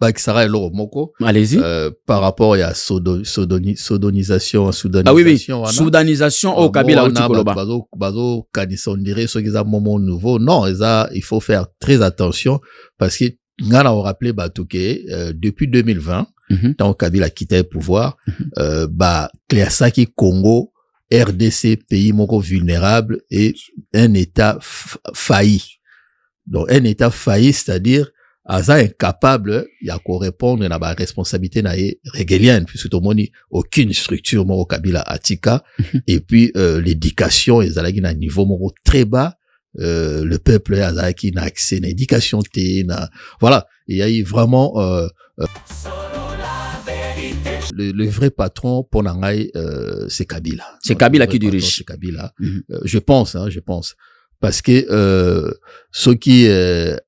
Bakisara et Loromoko. Allez-y. Par rapport à sodonisation, Ah oui, oui. Soudanisation au Kabila ou Tikoloba. Bazo, kanisa, on dirait, ceux qui ont un moment nouveau. Non, il faut faire très attention parce que, on a rappelé, depuis 2020, quand Kabila quitté le pouvoir, Kliasaki, Congo, RDC, pays moko vulnérable et un État failli. Donc, un État failli, c'est-à-dire, Aza incapable, il y a qu'à répondre à la responsabilité régalienne, puisque tout le monde aucune structure, au Kabila Atika, et puis, l'éducation, ils allaient à un niveau, très bas, le peuple, Aza qui n'a accès à l'éducation, voilà. Il y a eu vraiment, le vrai patron pour Nangaï, c'est Kabila. C'est Kabila qui dirige. C'est Kabila. Je pense. Parce que ceux qui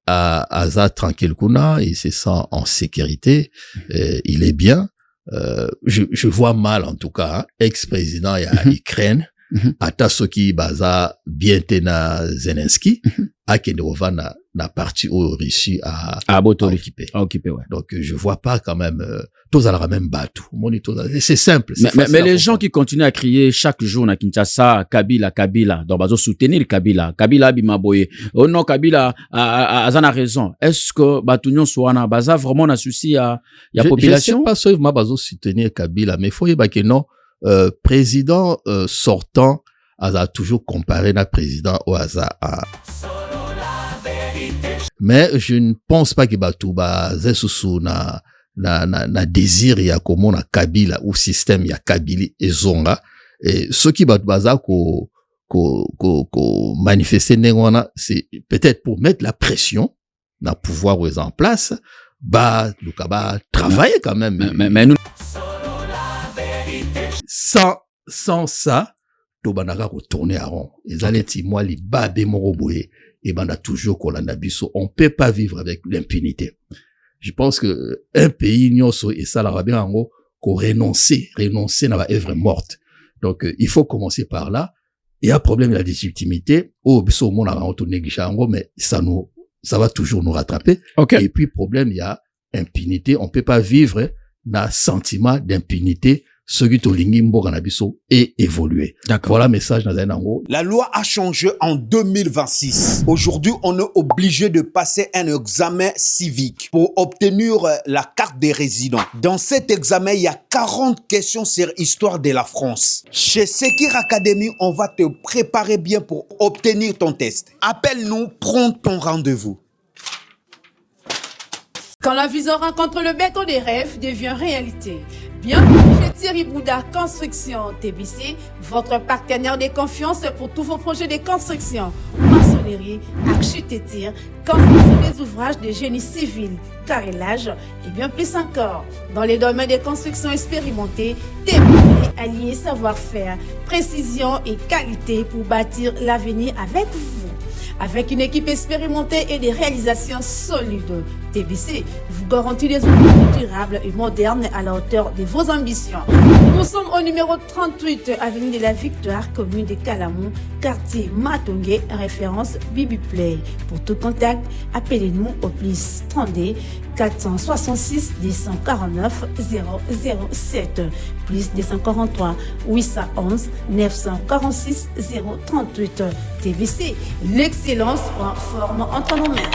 à Aza tranquille kuna, il se sent en sécurité, il est bien. Je vois mal en tout cas, ex-président il y a Ukraine, ata ceux qui baza bien tena Zelensky, à Kenova na partie au Russie à occuper. Ouais. Donc je vois pas quand même tous à la même bateau. C'est simple. Mais les gens qui continuent à crier chaque jour na Kinshasa Kabila, donc bazo soutenir Kabila bimaboye. Oh non, Kabila a raison. Est-ce que batunyon soana baza vraiment na souci à population? Je sais pas seulement bazo soutenir Kabila, mais faut y que non président sortant a toujours comparé na président au hasard à. Mais je ne pense pas que Batouba Zesusu na désir ya comme na Kabila ou système ya Kabili et Zonga et ce qui Batoubaza ko manifester nengona c'est peut-être pour mettre la pression na pouvoir aux en place Lukaba travailler quand même mais nous sans ça Tobanaka retourner à rond les aleti moi les babé moroboye et banda toujours kolanda biso on peut pas vivre avec l'impunité. Je pense que un pays nyoso et ça la bien en qu'on renoncer na ba œuvre morte. Donc il faut commencer par là. Il y a un problème de la légitimité au biso mon a on néglige mais ça va toujours nous rattraper. Okay. Et puis problème il y a impunité, on peut pas vivre dans sentiment d'impunité. Ce qui et évoluer. D'accord. Voilà le message dans un angle. La loi a changé en 2026. Aujourd'hui, on est obligé de passer un examen civique pour obtenir la carte des résidents. Dans cet examen, il y a 40 questions sur l'histoire de la France. Chez Sekir Academy, on va te préparer bien pour obtenir ton test. Appelle-nous, prends ton rendez-vous. Quand la vision rencontre le béton des rêves devient réalité. Bienvenue chez Thierry Bouda Construction TBC, votre partenaire de confiance pour tous vos projets de construction, maçonnerie, architecture, construction des ouvrages de génie civil, carrelage et bien plus encore. Dans les domaines de construction expérimentés, TBC allié savoir-faire, précision et qualité pour bâtir l'avenir avec vous. Avec une équipe expérimentée et des réalisations solides, TBC vous garantit des outils durables et modernes à la hauteur de vos ambitions. Nous sommes au numéro 38, avenue de la Victoire, commune de Kalamou, quartier Matongé, référence Bibi Play. Pour tout contact, appelez-nous au plus 32 466 249 007, plus 243 811 946 038. TBC, l'excellence prend forme entre nos mains.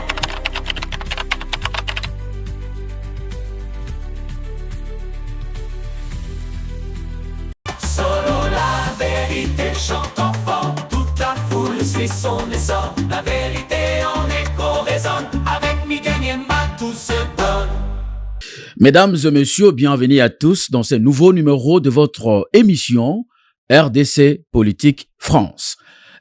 Solo la vérité chante enfant, toute la foule suit son essor. La vérité en écho résonne, avec Miguel Niemba tout se donne. Mesdames et messieurs, bienvenue à tous dans ce nouveau numéro de votre émission RDC Politique France.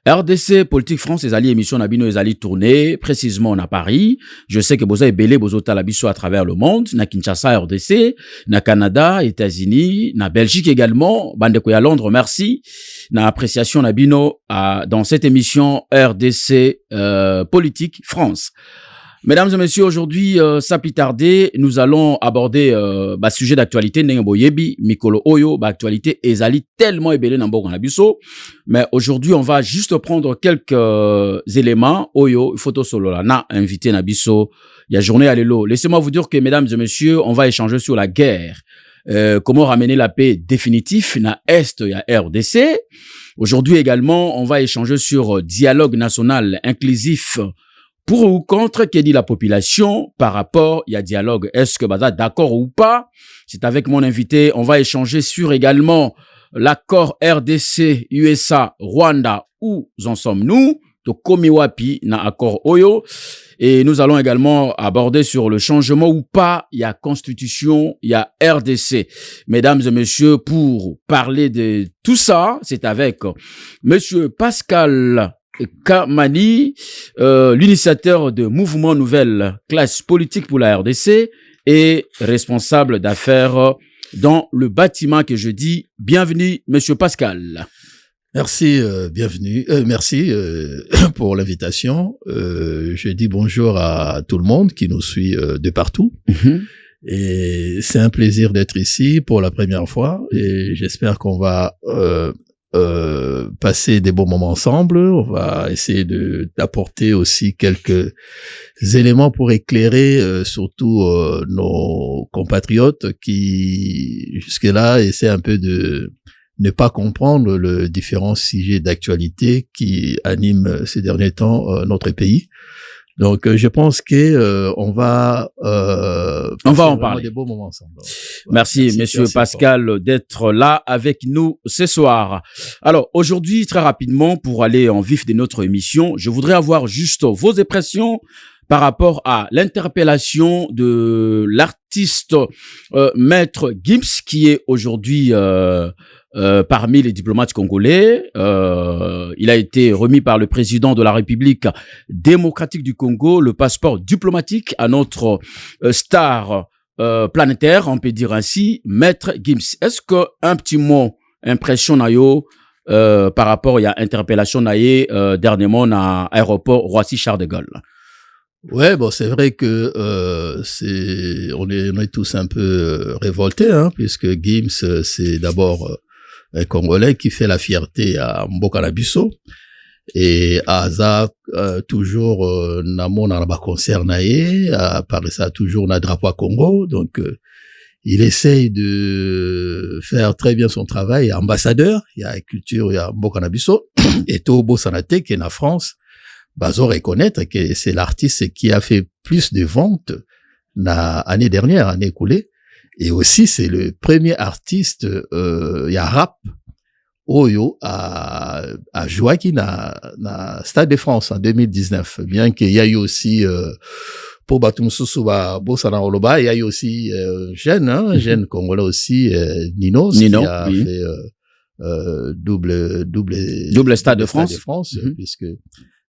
RDC Politique France, les alliés émissions Nabino, les alliés tournés, précisément à Paris. Je sais que vous avez belé, vous avez talabiso à travers le monde, na Kinshasa, RDC, na Canada, États-Unis, na Belgique également, Bandeko à Londres, merci. Na appréciation Nabino dans cette émission RDC Politique France. Mesdames et messieurs, aujourd'hui, sans plus tarder, nous allons aborder sujet d'actualité Nengoyebi, Mikolo Oyo, actualité ezali tellement ébélé dans Bogo Nabiso. Mais aujourd'hui, on va juste prendre quelques éléments. Oyo, photo solo là, na invité Nabiso, il y a journée à l'élo. Laissez-moi vous dire que, mesdames et messieurs, on va échanger sur la guerre. Comment ramener la paix définitive na Est ya RDC. Aujourd'hui également, on va échanger sur dialogue national inclusif. Pour ou contre, qu'est dit la population par rapport il y a dialogue. Est-ce que baza d'accord ou pas? C'est avec mon invité. On va échanger sur également l'accord RDC, USA, Rwanda. Où en sommes-nous? De Komiwapi na accord Oyo. Et nous allons également aborder sur le changement ou pas. Il y a constitution, il y a RDC. Mesdames et messieurs, pour parler de tout ça, c'est avec monsieur Pascal Kamani, l'initiateur de Mouvement Nouvelle Classe Politique pour la RDC et responsable d'affaires dans le bâtiment que je dis. Bienvenue, monsieur Pascal. Merci, bienvenue. Merci pour l'invitation. Je dis bonjour à tout le monde qui nous suit de partout. Et c'est un plaisir d'être ici pour la première fois. Et j'espère qu'on va passer des bons moments ensemble. On va essayer d'apporter aussi quelques éléments pour éclairer surtout nos compatriotes qui jusque-là essaient un peu de ne pas comprendre le différents sujets d'actualité qui animent ces derniers temps notre pays. Donc, je pense que on va en parler. Des beaux moments ensemble. Merci, monsieur Pascal, d'être là avec nous ce soir. Alors, aujourd'hui, très rapidement, pour aller en vif de notre émission, je voudrais avoir juste vos impressions par rapport à l'interpellation de l'artiste Maître Gims, qui est aujourd'hui parmi les diplomates congolais. Il a été remis par le président de la République démocratique du Congo le passeport diplomatique à notre star planétaire, on peut dire ainsi, Maître Gims. Est-ce que un petit mot, impression nayo par rapport à l'interpellation naye dernièrement à l'aéroport Roissy-Charles de Gaulle? Ouais, bon, c'est vrai que on est tous un peu révoltés, hein, puisque Gims, c'est d'abord un Congolais qui fait la fierté à Mboka na biso, et Aza toujours namo na ba concert naé, à part ça toujours na drapeau à Congo, donc il essaye de faire très bien son travail, ambassadeur, il y a culture, il y a Mboka na biso, et Tobo Sanate qui est en France. Bazo reconnaître que c'est l'artiste qui a fait plus de ventes l'année dernière, année écoulée. Et aussi, c'est le premier artiste, il y a rap, Oyo, à jouer qui na Stade de France en 2019. Bien qu'il y a eu aussi, pour Batumsusu, Bossana Oloba, il y a eu aussi, jeune Congolais aussi, Nino, qui a fait, double Stade de France, puisque,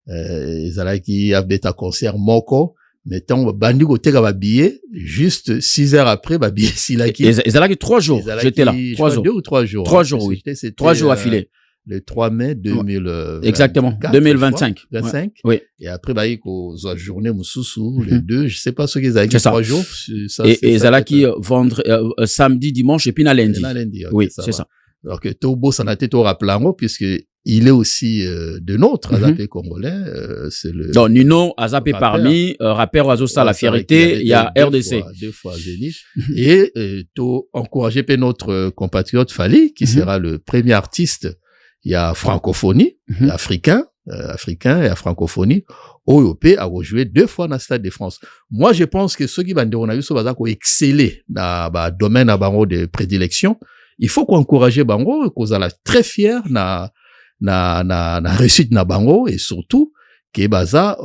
Zalaki a fait un concert moko, mettons, bandi ko teka ba billet, juste 6 heures après, ba billet silaki. Zalaki 3 jours, j'étais là. 3 jours. 2 ou 3 jours. 3 jours, oui. 3 jours affilés. Le 3 mai 2025. Exactement. 2025. 25. Oui. Et après, bah, il y a journée Moussoussou, les deux, je sais pas ce qu'ils ont dit, 3 jours. Et Zalaki, samedi, dimanche, et puis lundi. Oui, c'est ça. Alors que Tobo Sanate to Raplango, puisque il est aussi de notre Azapé congolais, c'est le. Donc Nino Azapé parmi rappeur Azosa la fierté, il y a RDC. 2 fois Zénith. Et to encourager notre compatriote Fali qui sera le premier artiste. Il y a francophonie, africain et la francophonie. OOP a rejoué 2 fois dans le Stade de France. Moi, je pense que ceux qui vont dire qu'on exceller dans le domaine de prédilection, il faut qu'on encourage Bango, qu'on soit très fier na réussite na Bango, et surtout que baza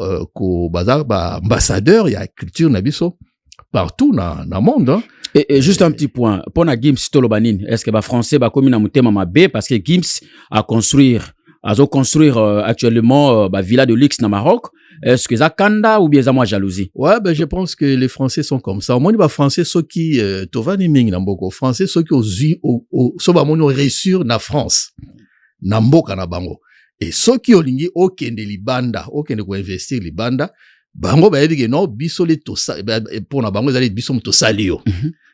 ambassadeur il y a culture na biso partout na monde, hein. Et juste un petit point pour na Gims Tolobanin, est-ce que français comme na mutema mabe parce que Gims a construire actuellement villa de luxe na Maroc. Est-ce que ça kanda ou bien ça moi jalousie? Ouais, je pense que les Français sont comme ça. Moi, les Français, ceux qui, tovani ming na mboko, Français, ceux qui ont réussir na France, na mboka na bango. Et ceux qui ont ligné, okende libanda, okende ko investir libanda, bango ba yebi non biso le to sa pour na bango ezali biso to salio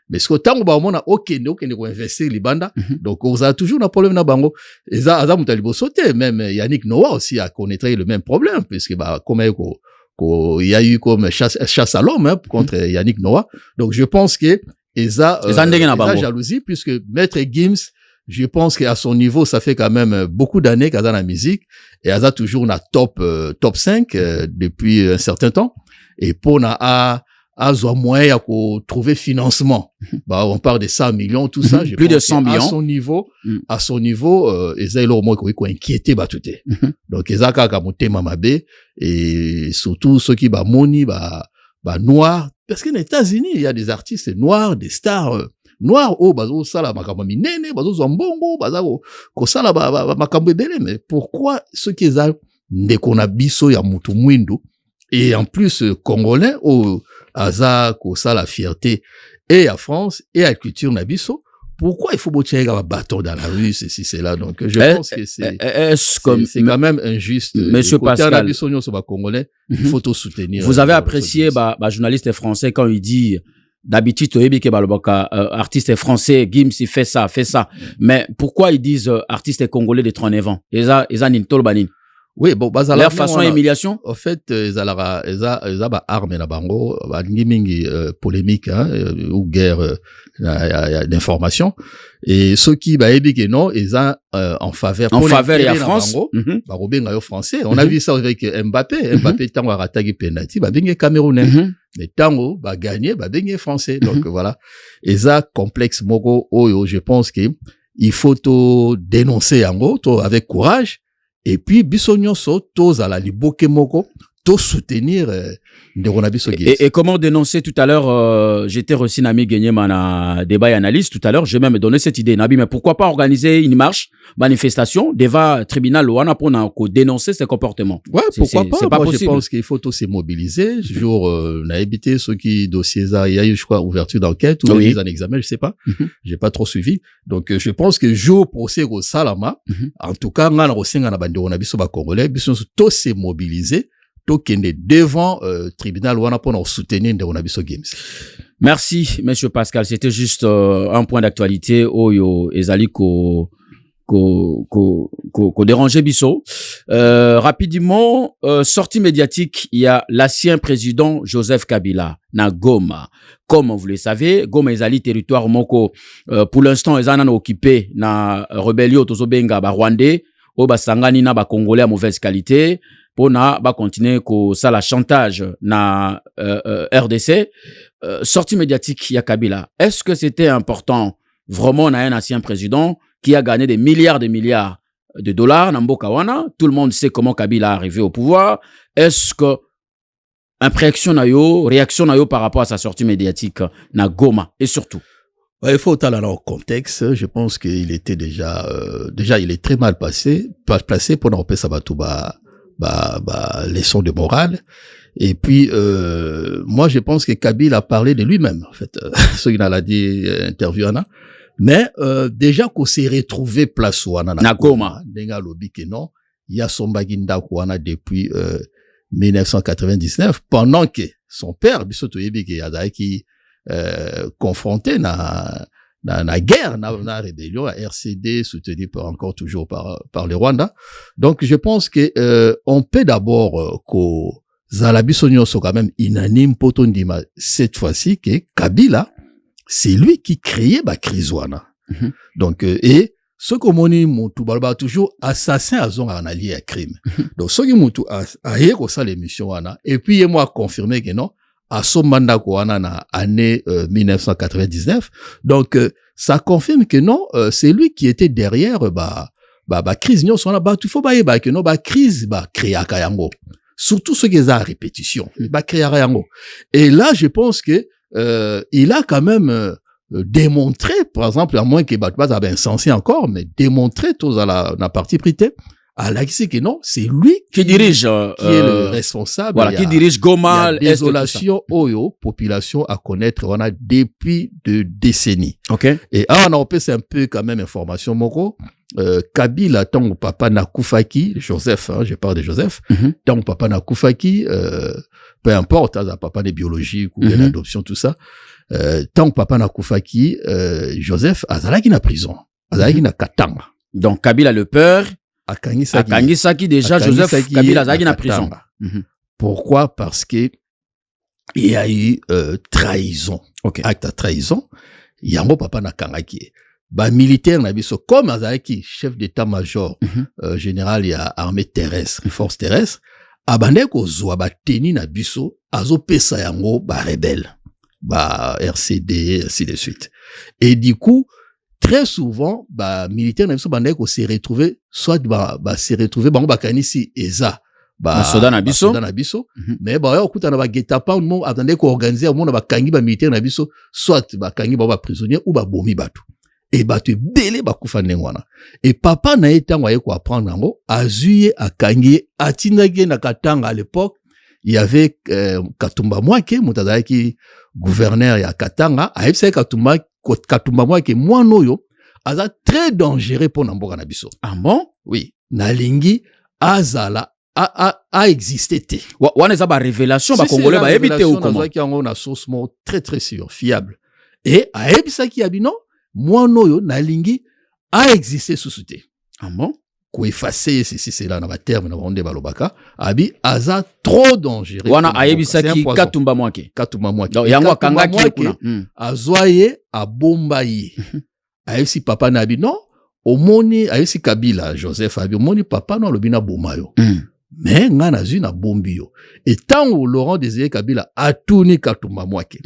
mais ce que tango ba mona okende ko investir libanda donc on a toujours un problème na bango eza aza mutalibo sauter même Yannick Noah aussi a connaîtrait le même problème puisque bah comme il y a eu comme chasse à l'homme contre Yannick Noah donc je pense que eza jalousie puisque Maître Gims je pense qu'à son niveau, ça fait quand même beaucoup d'années qu'elle a la musique et elle a toujours la top 5 depuis un certain temps. Et pour a moyen de trouver financement. Bah, on parle de 100 millions, tout ça. Plus de 100 millions. À son niveau, ils ont moins qu'on inquiété, bah, tout est. Donc, ils ont qu'à monter mamabé et surtout ceux qui, bah, moni, bah, noirs. Parce qu'aux États-Unis, il y a des artistes noirs, des stars, noirs bazo sala makambo minene bazo zombongo bazo ko sala makambo ebele mais pourquoi ceux qui za ndeko na biso ya mutu mwindu et en plus congolais aza ko sala fierté et à France et à culture na biso pourquoi il faut botirer un bâton dans la rue ceci c'est là donc je pense que c'est quand même injuste monsieur Pascal congolais il faut tout soutenir vous avez apprécié journaliste français quand il dit d'habitude, artiste français, Gims, il fait ça. Mais pourquoi ils disent artiste congolais de Tronévan? Ils ont oui, bon, leur façon d'humiliation? En fait, ils ont arme na bango, mingi polémique, ou guerre d'information. Et ceux qui, non, ils ont, en faveur de la France. Français. On a vu ça avec Mbappé. Mbappé, tant à rattaquer penalty, bengue Camerounais. Mais tango, gagner, bengue Français. Donc, voilà. Et ça, complexe mogo, je pense que il faut tout dénoncer en gros, avec courage. Et puis, bisogno so, tous à la liboke moko, tous soutenir, et comment dénoncer tout à l'heure, j'étais reçu Nami Genyema na débat et analyse tout à l'heure, j'ai même donné cette idée, Nabi, mais pourquoi pas organiser une marche, manifestation, devant tribunal, pour dénoncer ces comportements? Ouais, pourquoi pas? C'est pas possible. Je pense qu'il faut tous se mobiliser. Jour, on a évité ceux qui, dossiers, il y a eu, je crois, ouverture d'enquête, ou mise en examen, je sais pas. J'ai pas trop suivi. Donc, je pense que jour procès au Salama, en tout cas, on a biso ba congolais, biso tous se mobiliser. Devant tribunal pour soutenir Ndeonabiso Games. Merci, monsieur Pascal. C'était juste un point d'actualité. Oyo ezali ko déranger biso. Rapidement, sortie médiatique, il y a l'ancien président Joseph Kabila na Goma. Comme vous le savez, Goma ezali territoire moko pour l'instant ezana occupé na rébellion tozobenga ba Rwandais, o ba sangani na ba Congolais à mauvaise qualité. Pour continuer ko ça la chantage na RDC sortie médiatique ya Kabila. Est-ce que c'était important vraiment na un ancien président qui a gagné des milliards de dollars na mboka wana? Tout le monde sait comment Kabila est arrivé au pouvoir. Est-ce que réaction na yo par rapport à sa sortie médiatique na Goma et surtout? Il faut aller dans le contexte. Je pense qu'il était déjà il est très mal placé pour nous repérer Sabatouba. Leçon de morale. Et puis, moi, je pense que Kabila a parlé de lui-même, en fait. Ce qu'il a dit, interview, mais, déjà qu'on s'est retrouvé place où na Goma. Denga lobi que non, il y a son baginda kouana depuis, 1999, pendant que son père, Bissoto Yebeke, qui, confronté na guerre, na rébellion, à RCD, soutenu encore toujours par le Rwanda. Donc, je pense que, on peut d'abord, Zalabisonyo sont quand même unanime pour ton dima, cette fois-ci, que Kabila, c'est lui qui créait, Krizwana. Donc, et, ce que moni moutou, toujours assassin à zone en allié à crime. Donc, ce qui moutou a héros ça l'émission, et puis, il m'a confirmé que non, à son mandat na année 1999. Donc ça confirme que non, c'est lui qui était derrière crise nyo sona tu faut que non crise créer kayango. Surtout ce qui est à répétition, créer yango. Et là je pense que il a quand même démontré, par exemple, à moins que pas insensé encore, mais démontré tous à la partie prité alakisi que non, c'est lui qui dirige qui est le responsable. Voilà, qui dirige Goma, il y a désolation oyo population à connaître on a depuis de décennies. OK. Et on a c'est un peu quand même information moko. Kabila tant papa Nakufaki, Joseph, hein, je parle de Joseph, tant papa Nakufaki, peu importe, hein, papa des biologiques ou de l'adoption tout ça, tant papa Nakufaki, Joseph azalaki na prison, azalaki na Katanga. Donc Kabila le père Akangisaki déjà Joseph Kabila azalaki na prison. Pourquoi? Parce que il y a eu trahison. Okay. Acte de trahison. Yango papa nakangaki. Ba militaire na biso comme azalaki chef d'état-major général ya armée terrestre, force terrestre, abande ko zwa ba teni na biso azo pesa yango ba rebelle, ba RCD ainsi de suite. Et du coup très souvent ba militaire na biso bande ko se retrouver soit ba se retrouver bango bakanisi eza ba soda na biso mais ba yo kuta na ba getapa mo attendait ko organiser mo na ba kangi ba militaire na biso soit ba kangi ba prisonnier ou ba bomi batu. Et batu belé bakufa nengwana. Et papa na etango aye ko apprendre nango azuye akangi atindaki na Katanga à l'époque il y avait Katumba Mwake mutazaki gouverneur ya Katanga aepsa Katumba Mwake mwanoyo aza très dangereux pour mboka na biso. Ah bon? Oui, nalingi azala a existé te. Wana za ba révélation ba congolais ba éviter ou comment? Qui en a source très très sûr, fiable. Et aebsa ki abino mwanoyo nalingi a existé sous te. Ah bon? Ko effacer ceci c'est là na ba terme na bonde balobaka abi aza trop dangereux. Wana aebisa ki Katumba Mwake. Donc yango kangaki kuna. Azwaye abombaye. Aebisi papa na abi non omoni aebisi Kabila Joseph abi omoni papa no lobina bomayo. Mais nga na zui na bombi yo. Et tango Laurent Désiré Kabila atuni Katumba Mwake.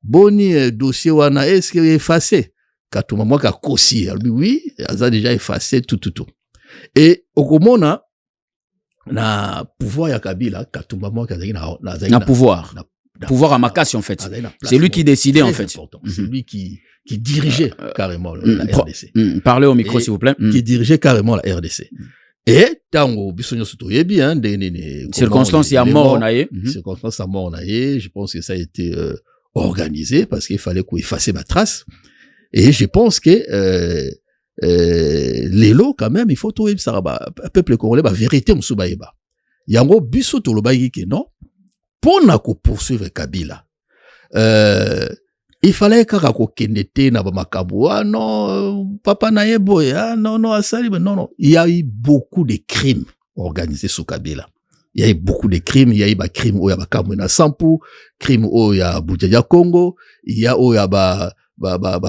Boni dossier wana est-ce qu'il est effacé? Katumba Mwake a kosi. Oui, il a déjà effacé tout. Et okomona na pouvoir ya Kabila, Katumba Mwake na pouvoir. Pouvoir à Makassi en fait. C'est lui qui décidait en fait. C'est lui qui dirigeait carrément la RDC. Parlez au micro s'il vous plaît. Qui dirigeait carrément la RDC. Et tango bisonyo soto yebi hein circonstances à mort naé circonstances à mort naé je pense que ça a été organisé parce qu'il fallait qu'on efface ma trace et je pense que les lots quand même il faut trouver ça peuple congolais ba vérité musuba yeba yango biso to lobayi ke non pour na ko poursuivre Kabila il fallait kaka ko kendete na ba makambo non papa na yebo ya non asali non il y a eu beaucoup de crimes organisés sous Kabila. Il y a eu beaucoup de crimes, il y a eu ba crimes o ya ba Kamwina Sampu, crimes o ya Bujaja Congo, il y a o ya ba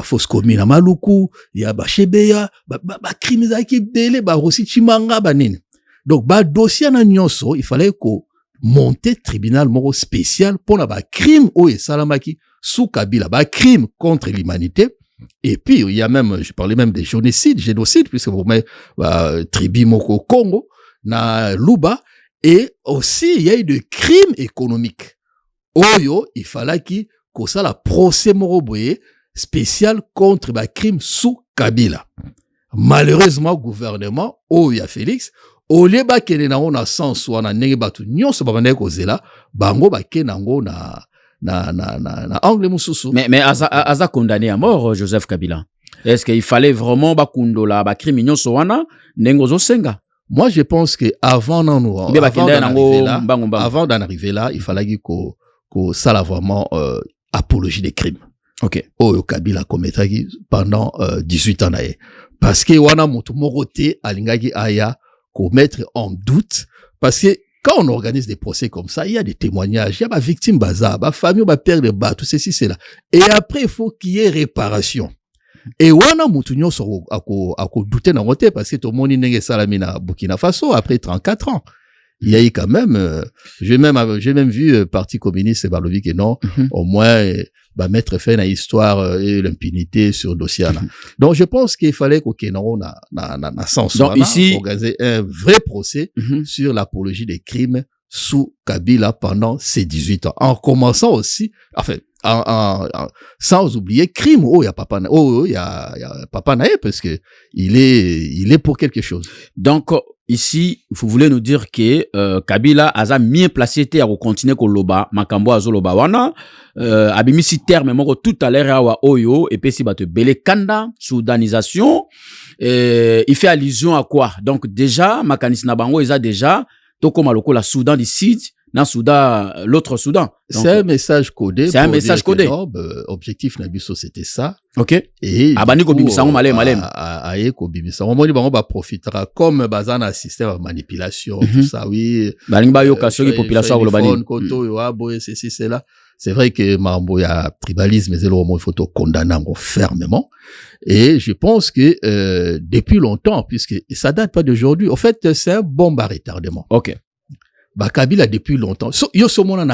Foskomi na Maluku, il y a ba Shebeya, ba crimes za ki dele ba Rossi Chimanga ba nini. Donc ba dossier na nyonso, il fallait ko monter tribunal moro spécial pour na ba crime o ya salamaki sous Kabila, ba crime contre l'humanité. Et puis il y a même, je parlais même des génocides puisque vous mettez tribu moko Congo na Luba. Et aussi, il y a eu de crimes économiques. Oyo, il fallait qu'on ça la procès moroboye spécial contre les crimes sous Kabila. Malheureusement, gouvernement, Oya Félix, au lieu ba kene na on a sens ou na nenge batu nyonso ba bande ko zela, bango ba kenango na angle mususu. Mais aza condamné à mort Joseph Kabila. Est-ce qu'il fallait vraiment ba kundola ba crime nyonso wana nengozo senga? Moi, je pense que avant d'en arriver là, il fallait qu'on ça la vraiment apologie des crimes. OK. Oh, Kabila commettra pendant 18 ans nae. Parce que wana moto morote alingaki aya commettre en doute parce que quand on organise des procès comme ça, il y a des témoignages, il y a ma victime bazar, ma famille va perdre bas, tout ceci c'est là. Et après il faut qu'il y ait réparation. Et wana mutu nyonso ako douter na ngote parce que tout le monde nenge salami na Burkina Faso après 34 ans. Il y a eu quand même j'ai même vu parti communiste balobi que non au moins mettre fin à histoire et l'impunité sur dossier là. Donc je pense qu'il fallait qu'on na sens donc ici organiser un vrai procès sur l'apologie des crimes sous Kabila pendant ces 18 ans en commençant aussi enfin sans oublier crime il y a papa il y a papa nae parce que il est pour quelque chose. Donc ici, vous voulez nous dire que Kabila a mieux placé te à continuer ko loba makambo azo loba wana abimisi terme moko tout à l'heure awa oyo et puis si ba te belé kanda soudanisation il fait allusion à quoi? Donc déjà makanisi na bango eza déjà to koma lokola Soudan du Sud dans Soudan, l'autre Soudan. C'est un message codé. C'est un message codé. Non, objectif Nabiso, c'était ça. Ok. Et abani ko bimisango malem. Aye ko bimisango. Moi, bango ba profitera comme bazana un système de manipulation, tout ça, oui. Balinga yo kasio ki population ko bani. Koto yo abo ceci cela. C'est vrai que Mambo y a tribalisme, mais il faut condamner fermement. Et je pense que depuis longtemps, puisque ça date pas d'aujourd'hui, en fait, c'est un bon retardement. Ok. Kabila depuis longtemps. Yo somon une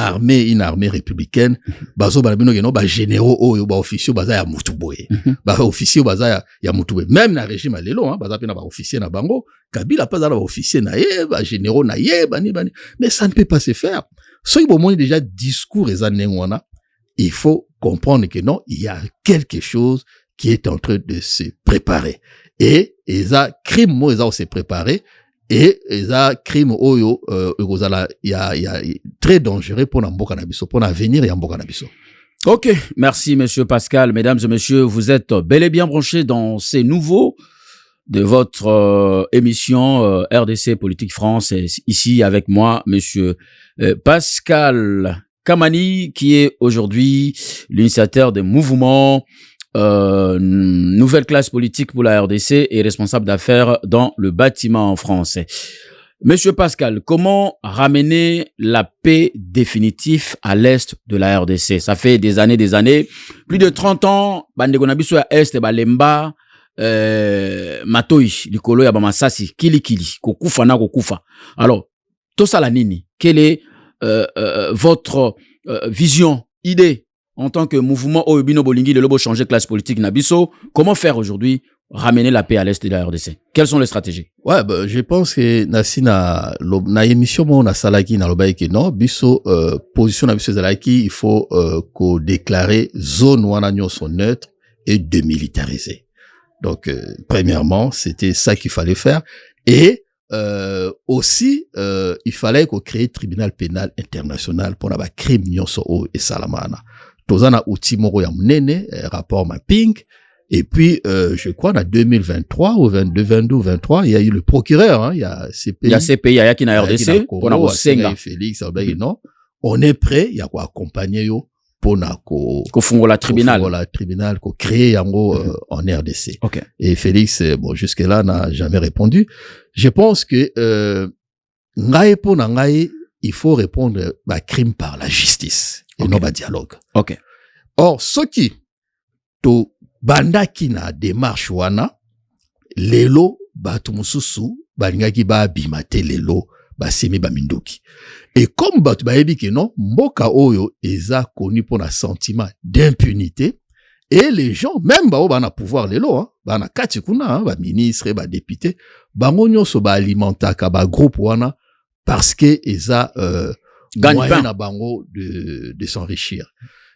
armée républicaine. Bazo balabino yeno ba généraux oyo ba officiers baza ya mutuboye. Ba officiers baza ya mutuboye. Même na régime alelo hein, baza pena ba officiers na bango. Kabila pas za ba officiers na ye, ba généraux na ye, bani. Mais ça ne peut pas se faire. So il y a déjà discours et zanengwana. Il faut comprendre que non, il y a quelque chose qui est en train de se préparer. Et ça crime mo ça se préparer. Et ça crime oyo il y a très dangereux pour Namboka Nabiso, pour l'avenir et Namboka Nabiso. Ok, merci monsieur Pascal. Mesdames et messieurs, vous êtes bel et bien branchés dans ces nouveaux de votre émission RDC Politique France. Et ici avec moi, monsieur Pascal Kamani, qui est aujourd'hui l'initiateur des mouvements nouvelle classe politique pour la RDC et responsable d'affaires dans le bâtiment en France. Monsieur Pascal, comment ramener la paix définitive à l'est de la RDC? Ça fait des années, plus de 30 ans, bandeko na biso ya est balemba matoi likolo ya bamasasi kili kokufa na kokufa. Alors, tout ça la nini, quelle est votre vision, idée en tant que mouvement Oyobino Bolingi de Lobo changer classe politique Nabiso, comment faire aujourd'hui ramener la paix à l'est de la RDC? Quelles sont les stratégies? Ouais, je pense que na émission mo na salaki na loba ke non biso position na biso zalaki il faut ko déclarer zone wana nyonso neutre et démilitarisée. Donc premièrement, c'était ça qu'il fallait faire et aussi il fallait qu'on crée tribunal pénal international pour la crime nyonso o et salamana. Tozana outil moko ya mnene rapport mapping et puis je crois en 2023 ou 22 ou 23 il y a eu le procureur hein, il y a CPI il y a qui na RDC pour na Senga Félix non on est prêt il y a quoi accompagner yo pour na ko fungola tribunal ko créer yango en RDC. Okay. Et Félix bon jusque là n'a jamais répondu. Je pense que ngai po na ngai il faut répondre à crime par la justice et non par dialogue. OK. Or, ce qui to banda ki na démarche wana lelo batu mususu balingaki ba bimate lelo ba semi ba mindoki. Et comme batu ba yebi ke non mboka oyo eza connu pour un sentiment d'impunité et les gens même ba o ba na pouvoir lelo hein ba na kati kuna ba ministre ba député bango nyonso ba alimentaka ba groupe wana parce que eza moyen na bango de s'enrichir.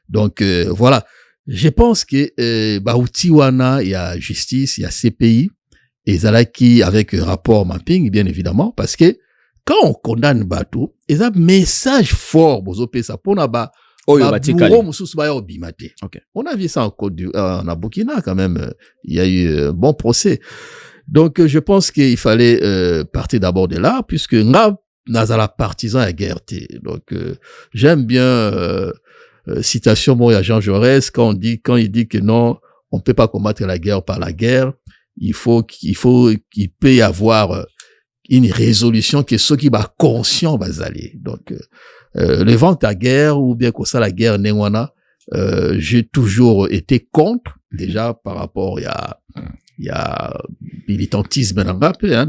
Donc voilà, je pense que baouti wana il y a justice, il y a CPI et zalaki avec rapport mapping bien évidemment parce que quand on condamne bateau, il y a un message fort bozope ça pona ba mususu ba yo bimate. Okay. On a vu ça en Burkina quand même, il y a eu un bon procès. Donc je pense qu'il fallait partir d'abord de là puisque nazala partisan à guerre. Donc j'aime bien citation bon à Jean Jaurès quand il dit que non, on peut pas combattre la guerre par la guerre, il peut y avoir une résolution que ceux qui va conscient va aller. Donc le vent à guerre ou bien que ça la guerre nengwana j'ai toujours été contre déjà par rapport il y a militantisme dans rap hein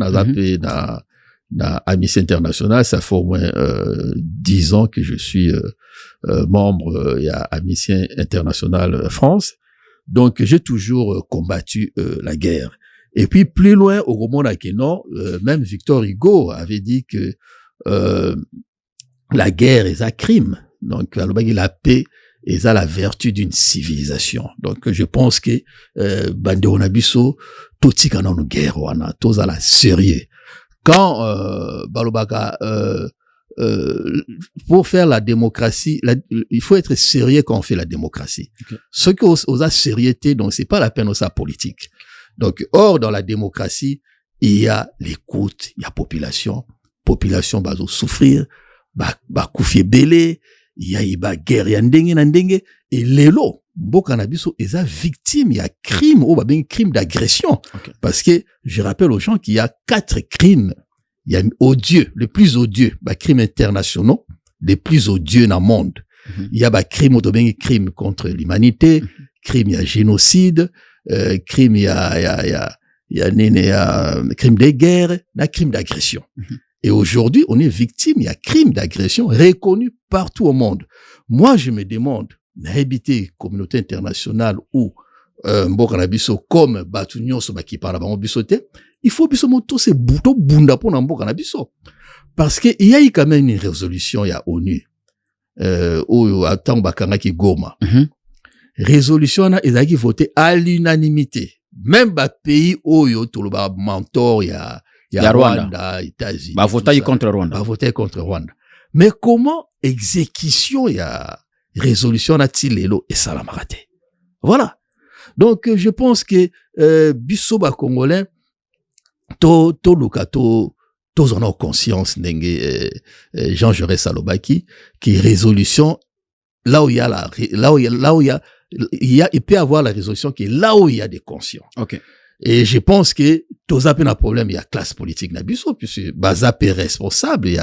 dans Amnesty International, ça fait au moins 10 ans que je suis membre il y a Amnesty International France. Donc j'ai toujours combattu la guerre. Et puis plus loin au Roman Akeno, même Victor Hugo avait dit que la guerre est un crime. Donc la paix est la vertu d'une civilisation. Donc je pense que Bandero Nabiso toti kana no guerre wana toza la sérieux. quand balobaka pour faire la démocratie, il faut être sérieux quand on fait la démocratie. Okay. Ce qui aux a sérieuxité, donc c'est pas la peine de sa politique. Donc, or, dans la démocratie, il y a l'écoute, il y a population va souffrir, va koufier belé, il y a guerre, il y a ndenge, et l'élo, mboka na biso, ils sont victimes, il y a crime, ou bien crime d'agression. Okay. Parce que, je rappelle aux gens qu'il y a 4 crimes. Il y a odieux, les plus odieux, crimes internationaux, les plus odieux dans le monde. Il y a crime contre l'humanité, crime, il y a génocide, crime, il y a crime de guerre, il y a crime d'agression. Et aujourd'hui, on est victime, il y a crime d'agression reconnu partout au monde. Moi, je me demande, n'habiter communauté internationale ou mboka na biso comme batu nyonso ba ki parla bango biso te, il faut biso moto se buto bunda po na mboka na biso. Parce que il y a eu quand même une résolution, il y a ONU oyo atango bakanga ki Goma. Résolution na ezaki voté à l'unanimité. Même ba pays oyo toloba mentor il y a Rwanda, États-Unis. Ba voté contre Rwanda. Mais comment exécution il y a résolution na tilelo et salamarate. Voilà. Donc je pense que biso ba congolais to on a conscience ndenge Jean Jaurès Salobaki qui résolution là où il y a il peut y avoir la résolution qui est là où il y a des conscients. OK. Et je pense que tous a un problème il y a classe politique na biso puisque Bazap est responsable il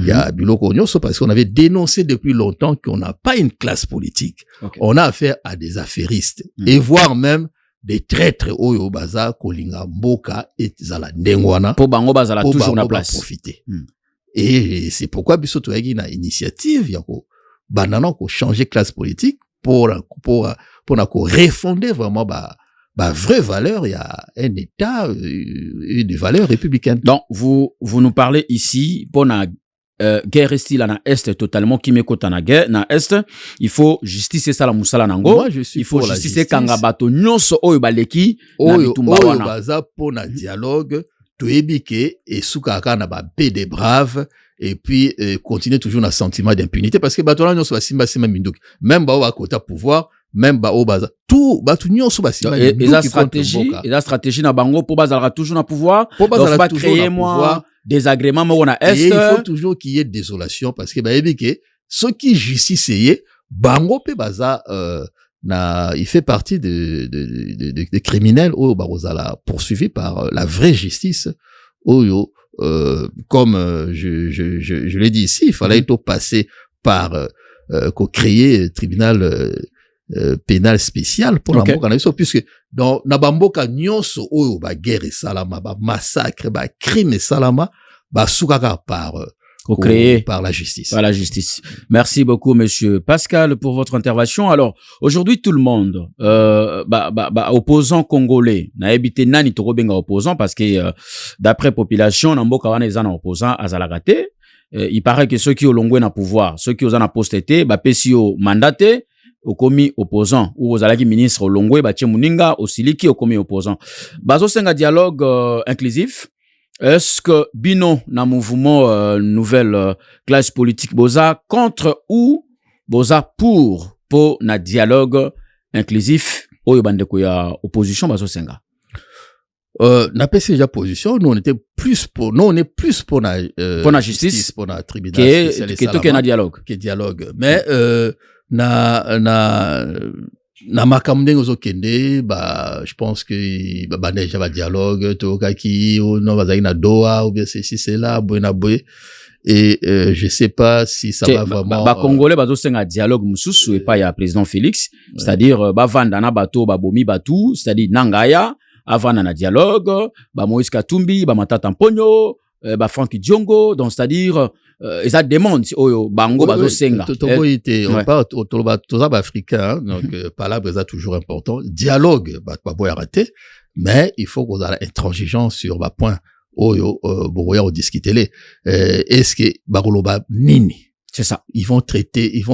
y a Biloko Nyonso parce qu'on avait dénoncé depuis longtemps qu'on n'a pas une classe politique. Okay. On a affaire à des affairistes et voire même des traîtres oyo baza kolinga mboka et zala ndengwana pour bango bazala toujours na place profiter. Et c'est pourquoi biso to yaki na initiative yako banana ko changer classe politique pour na ko refonder vraiment vraie valeur, il y a un état des valeurs républicaines. Donc vous nous parlez ici pour na guerre style na est totalement qui mekota na guerre na est il faut justice ça la musala nango il faut justice kanga bato nyonso oyo baleki na bitumba wana baza pour na dialogue to ebike et sukaka na ba des braves et puis continuer toujours na sentiment d'impunité parce que bato nyonso basimba sima minduki même ba kota pouvoir même ba baza tout bato nyonso basimba et la stratégie na bango pour bazala toujours na pouvoir pour bazala créer moi désagrément mais on a est et il faut toujours qu'il y ait désolation parce que que ceux qui justice bango pe baza il fait partie de criminels ou bazala poursuivi par la vraie justice oyo comme je l'ai dit ici il fallait tout passer par créer tribunal pénal spécial pour la mboka na biso puisque dans na bamboka nyonso oyo ba guerre salama ba massacre ba crime salama ba sukaka par la justice. Par la justice. Merci beaucoup monsieur Pascal pour votre intervention. Alors aujourd'hui tout le monde opposant congolais na ebité nani to benga opposant parce que d'après population na mboka wana ezana opposant azalagate il paraît que ceux qui ont longwe na pouvoir ceux qui ont na postété ba pesio mandaté au commis opposant ou aux alaki ministre au Longwe bache muninga au siliki au commis opposant bazo senga dialogue inclusif est-ce que bino na mouvement nouvelle classe politique boza contre ou boza pour na dialogue inclusif oyo bandeko ya opposition bazo senga na PC déjà position nous on est plus pour la justice pour la tribunal spécial que na dialogue mais na makamde ngozo kende je pense que déjà ba dialogue to kaki ou non bazaki na doa ou bien c'est là boina boy et je sais pas si ça va vraiment congolais bazo senga dialogue mususu et pas ya président Félix c'est-à-dire vanda na bato bomi batu c'est-à-dire nangaya avana na dialogue Moïse Katumbi Matata Mponyo Franck Diongo donc c'est-à-dire ça demande oyo bango bazo senga on parle tous les africains donc palabre est toujours important dialogue pas boy arrêter mais il faut qu'on ait intransigeance sur point oyo boya au discuter les est-ce que bagoloba nini c'est ça ils vont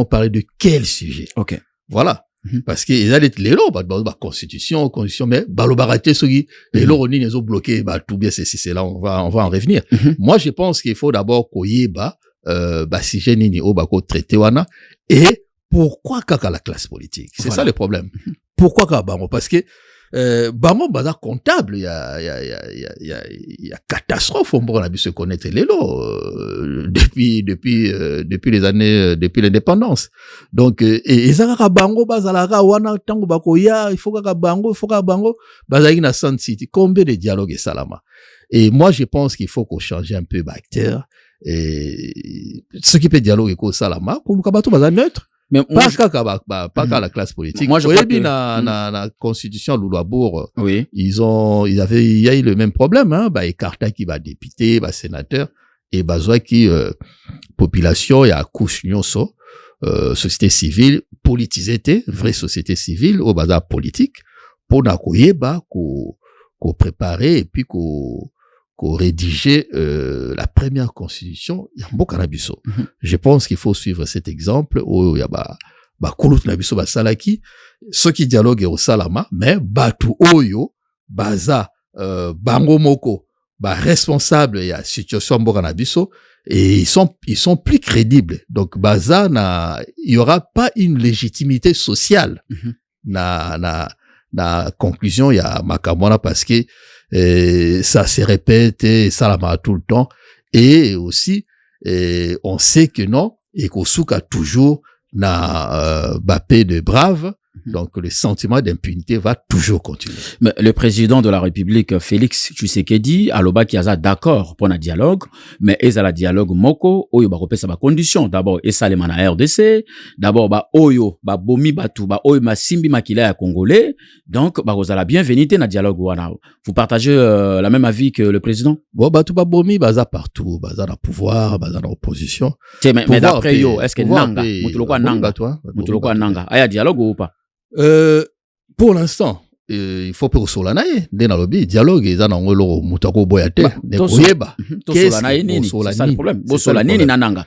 parler de quel sujet OK voilà parce que ils allaient les lots bah constitution mais balobarate sogi les lots ni les ont bloqué bah tout bien c'est là on va en revenir. Moi je pense qu'il faut d'abord koyeba si j'ai nini au bako traité wana et pourquoi kaka la classe politique c'est ça le problème. Pourquoi kaka bango parce que bango baza comptable il y a catastrophe on a pu se connaître les lots depuis les années depuis l'indépendance donc et ezaka bango bazalaka wana tango bakoya il faut kaka bango bazaki na Sun City combien de dialogues salama et moi je pense qu'il faut qu'on change un peu d'acteur et ce qui peut dialoguer ko salama ko luka bato baza neutre. Mais pas qu'à la classe politique. Moi, je crois que na constitution Louloabourg, oui. Il y a eu le même problème, hein. Bah, écarta qui va député, bah, sénateur, et bah, qui, population, il y a couche nyonso, société civile, politisée, vraie société civile, au bazar politique, pour na koyeba, ko préparer, et puis ko rédiger la première constitution ya mboka na biso. Je pense qu'il faut suivre cet exemple où il y a ba kulutu na biso ba salaki ceux qui dialoguent au salama mais batu oyo baza bango moko ba responsable ya situation mboka na biso et ils sont plus crédibles. Donc baza il y aura pas une légitimité sociale na conclusion ya makamona parce que ça se répète et ça la marre tout le temps et aussi on sait que non et qu'Osuka toujours na paix de brave. Donc, le sentiment d'impunité va toujours continuer. Mais le président de la République, Félix Tshisekedi, aloba ki aza d'accord pour un dialogue, mais eza la dialogue moko, oyo ba repesa ba condition. D'abord, esalema na RDC, d'abord, ba oyo, ba bomi batu, ba oyo ma simbi makila ya Congolais. Donc, ba ozala bienvenue na dialogue wana. Vous partagez la même avis que le président? Bon, batu ba bomi, baza partout, baza na pouvoir, baza na opposition. Mais d'après yo, est-ce que nanga, mutuloko nanga, mutuloko nanga, aya dialogue ou pas? Pour l'instant, il faut pas sur la naïe, dans le lobby, dialogue, ils en ont l'eau, moutako boyate, mais koyeba. C'est ça le problème.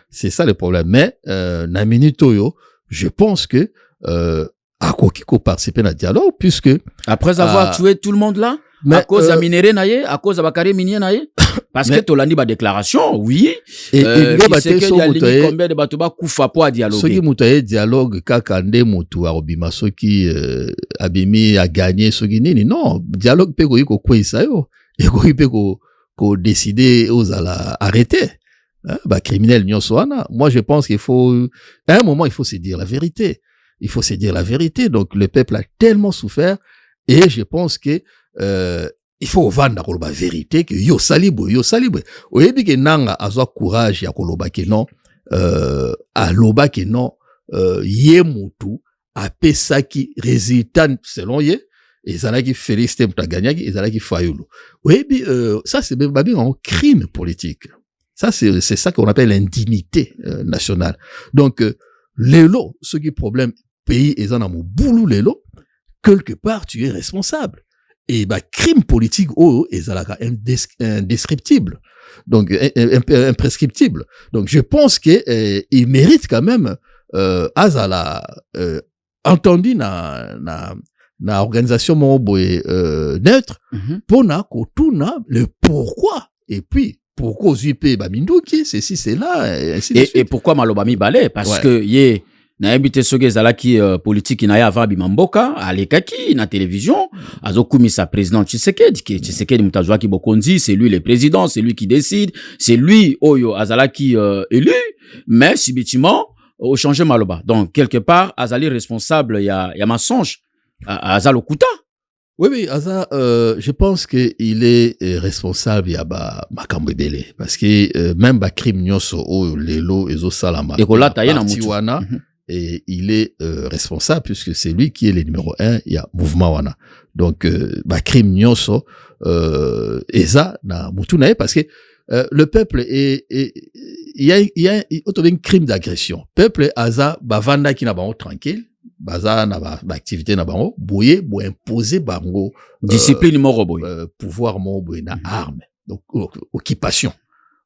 C'est ça le problème. Mais, na minute yo, je pense que, à quoi qu'il faut participer à dialogue, puisque. Après avoir tué tout le monde là, à cause de minéré naïe, à cause de bakari minier naïe, parce que Tolani ba déclaration, oui. Et il c'est que y a combien de batuba koufa pour dialoguer. Ceux qui moutaye dialogue, kakande moutou, arobima, ceux qui, abimi, a gagné, ceux qui nini, non, dialogue pe ko kwe isa yo. Et ko décider aux ala arrêter. Bah, criminel nyonsoana. Moi, je pense qu'il faut, à un moment, il faut se dire la vérité. Il faut se dire la vérité. Donc, le peuple a tellement souffert. Et je pense que, il faut vendre la vérité que yo salibo. Oyebi ke nanga azwa courage ya koloba ke non, aloba ke non, ye mutu, apesa ki résultat selon ye, ezalaki Félix Temta gagnaki, ezalaki Fayulu. Oyebi, ça c'est même un crime politique. Ça c'est ça qu'on appelle l'indignité nationale. Donc, l'élo, ce qui est problème, pays ezana mo boulou l'élo, quelque part tu es responsable. Et bah crime politique est indescriptible, donc imprescriptible. Donc je pense que il mérite quand même azala entendu na organisation moboé neutre pour na kotuna le pourquoi et puis pourquoi aux UP ba minduki ceci c'est là et ainsi de suite. Et pourquoi malobami balé parce que yé na habité soge zalaki politique na ya va bimamboka alekaki na télévision azokumi sa président Tshisekedi mutazwa ki bokonzi c'est lui le président c'est lui qui décide c'est lui oyo azalaki élu mais subitement au changer maloba donc quelque part azali responsable ya mensonge azalokuta. Oui, Aza, je pense que il est responsable ya ba makambo ebele parce que même ba crime nyonso o lelo ezo salama et il est responsable puisque c'est lui qui est le numéro 1 il y a mouvement wana donc ba crime nyonso eza na mutu na parce que le peuple il y a un crime d'agression peuple aza bavanda ki na bango tranquille baza na ba activité na bango boye bo imposer bango discipline moro boye pouvoir moro boye na arme donc occupation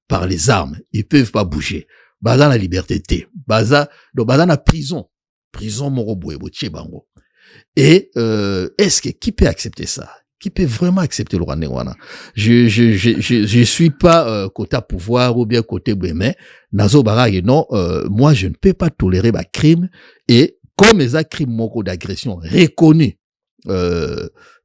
par les armes ils peuvent pas bouger baza na liberté donc baza na prison prison moroboe botie bango. Et est-ce que qui peut accepter ça? Qui peut vraiment accepter le Rwanda? Je suis pas côté pouvoir ou bien côté mais nazo barage non, moi je ne peux pas tolérer ma crime, et comme les crimes moko d'agression reconnus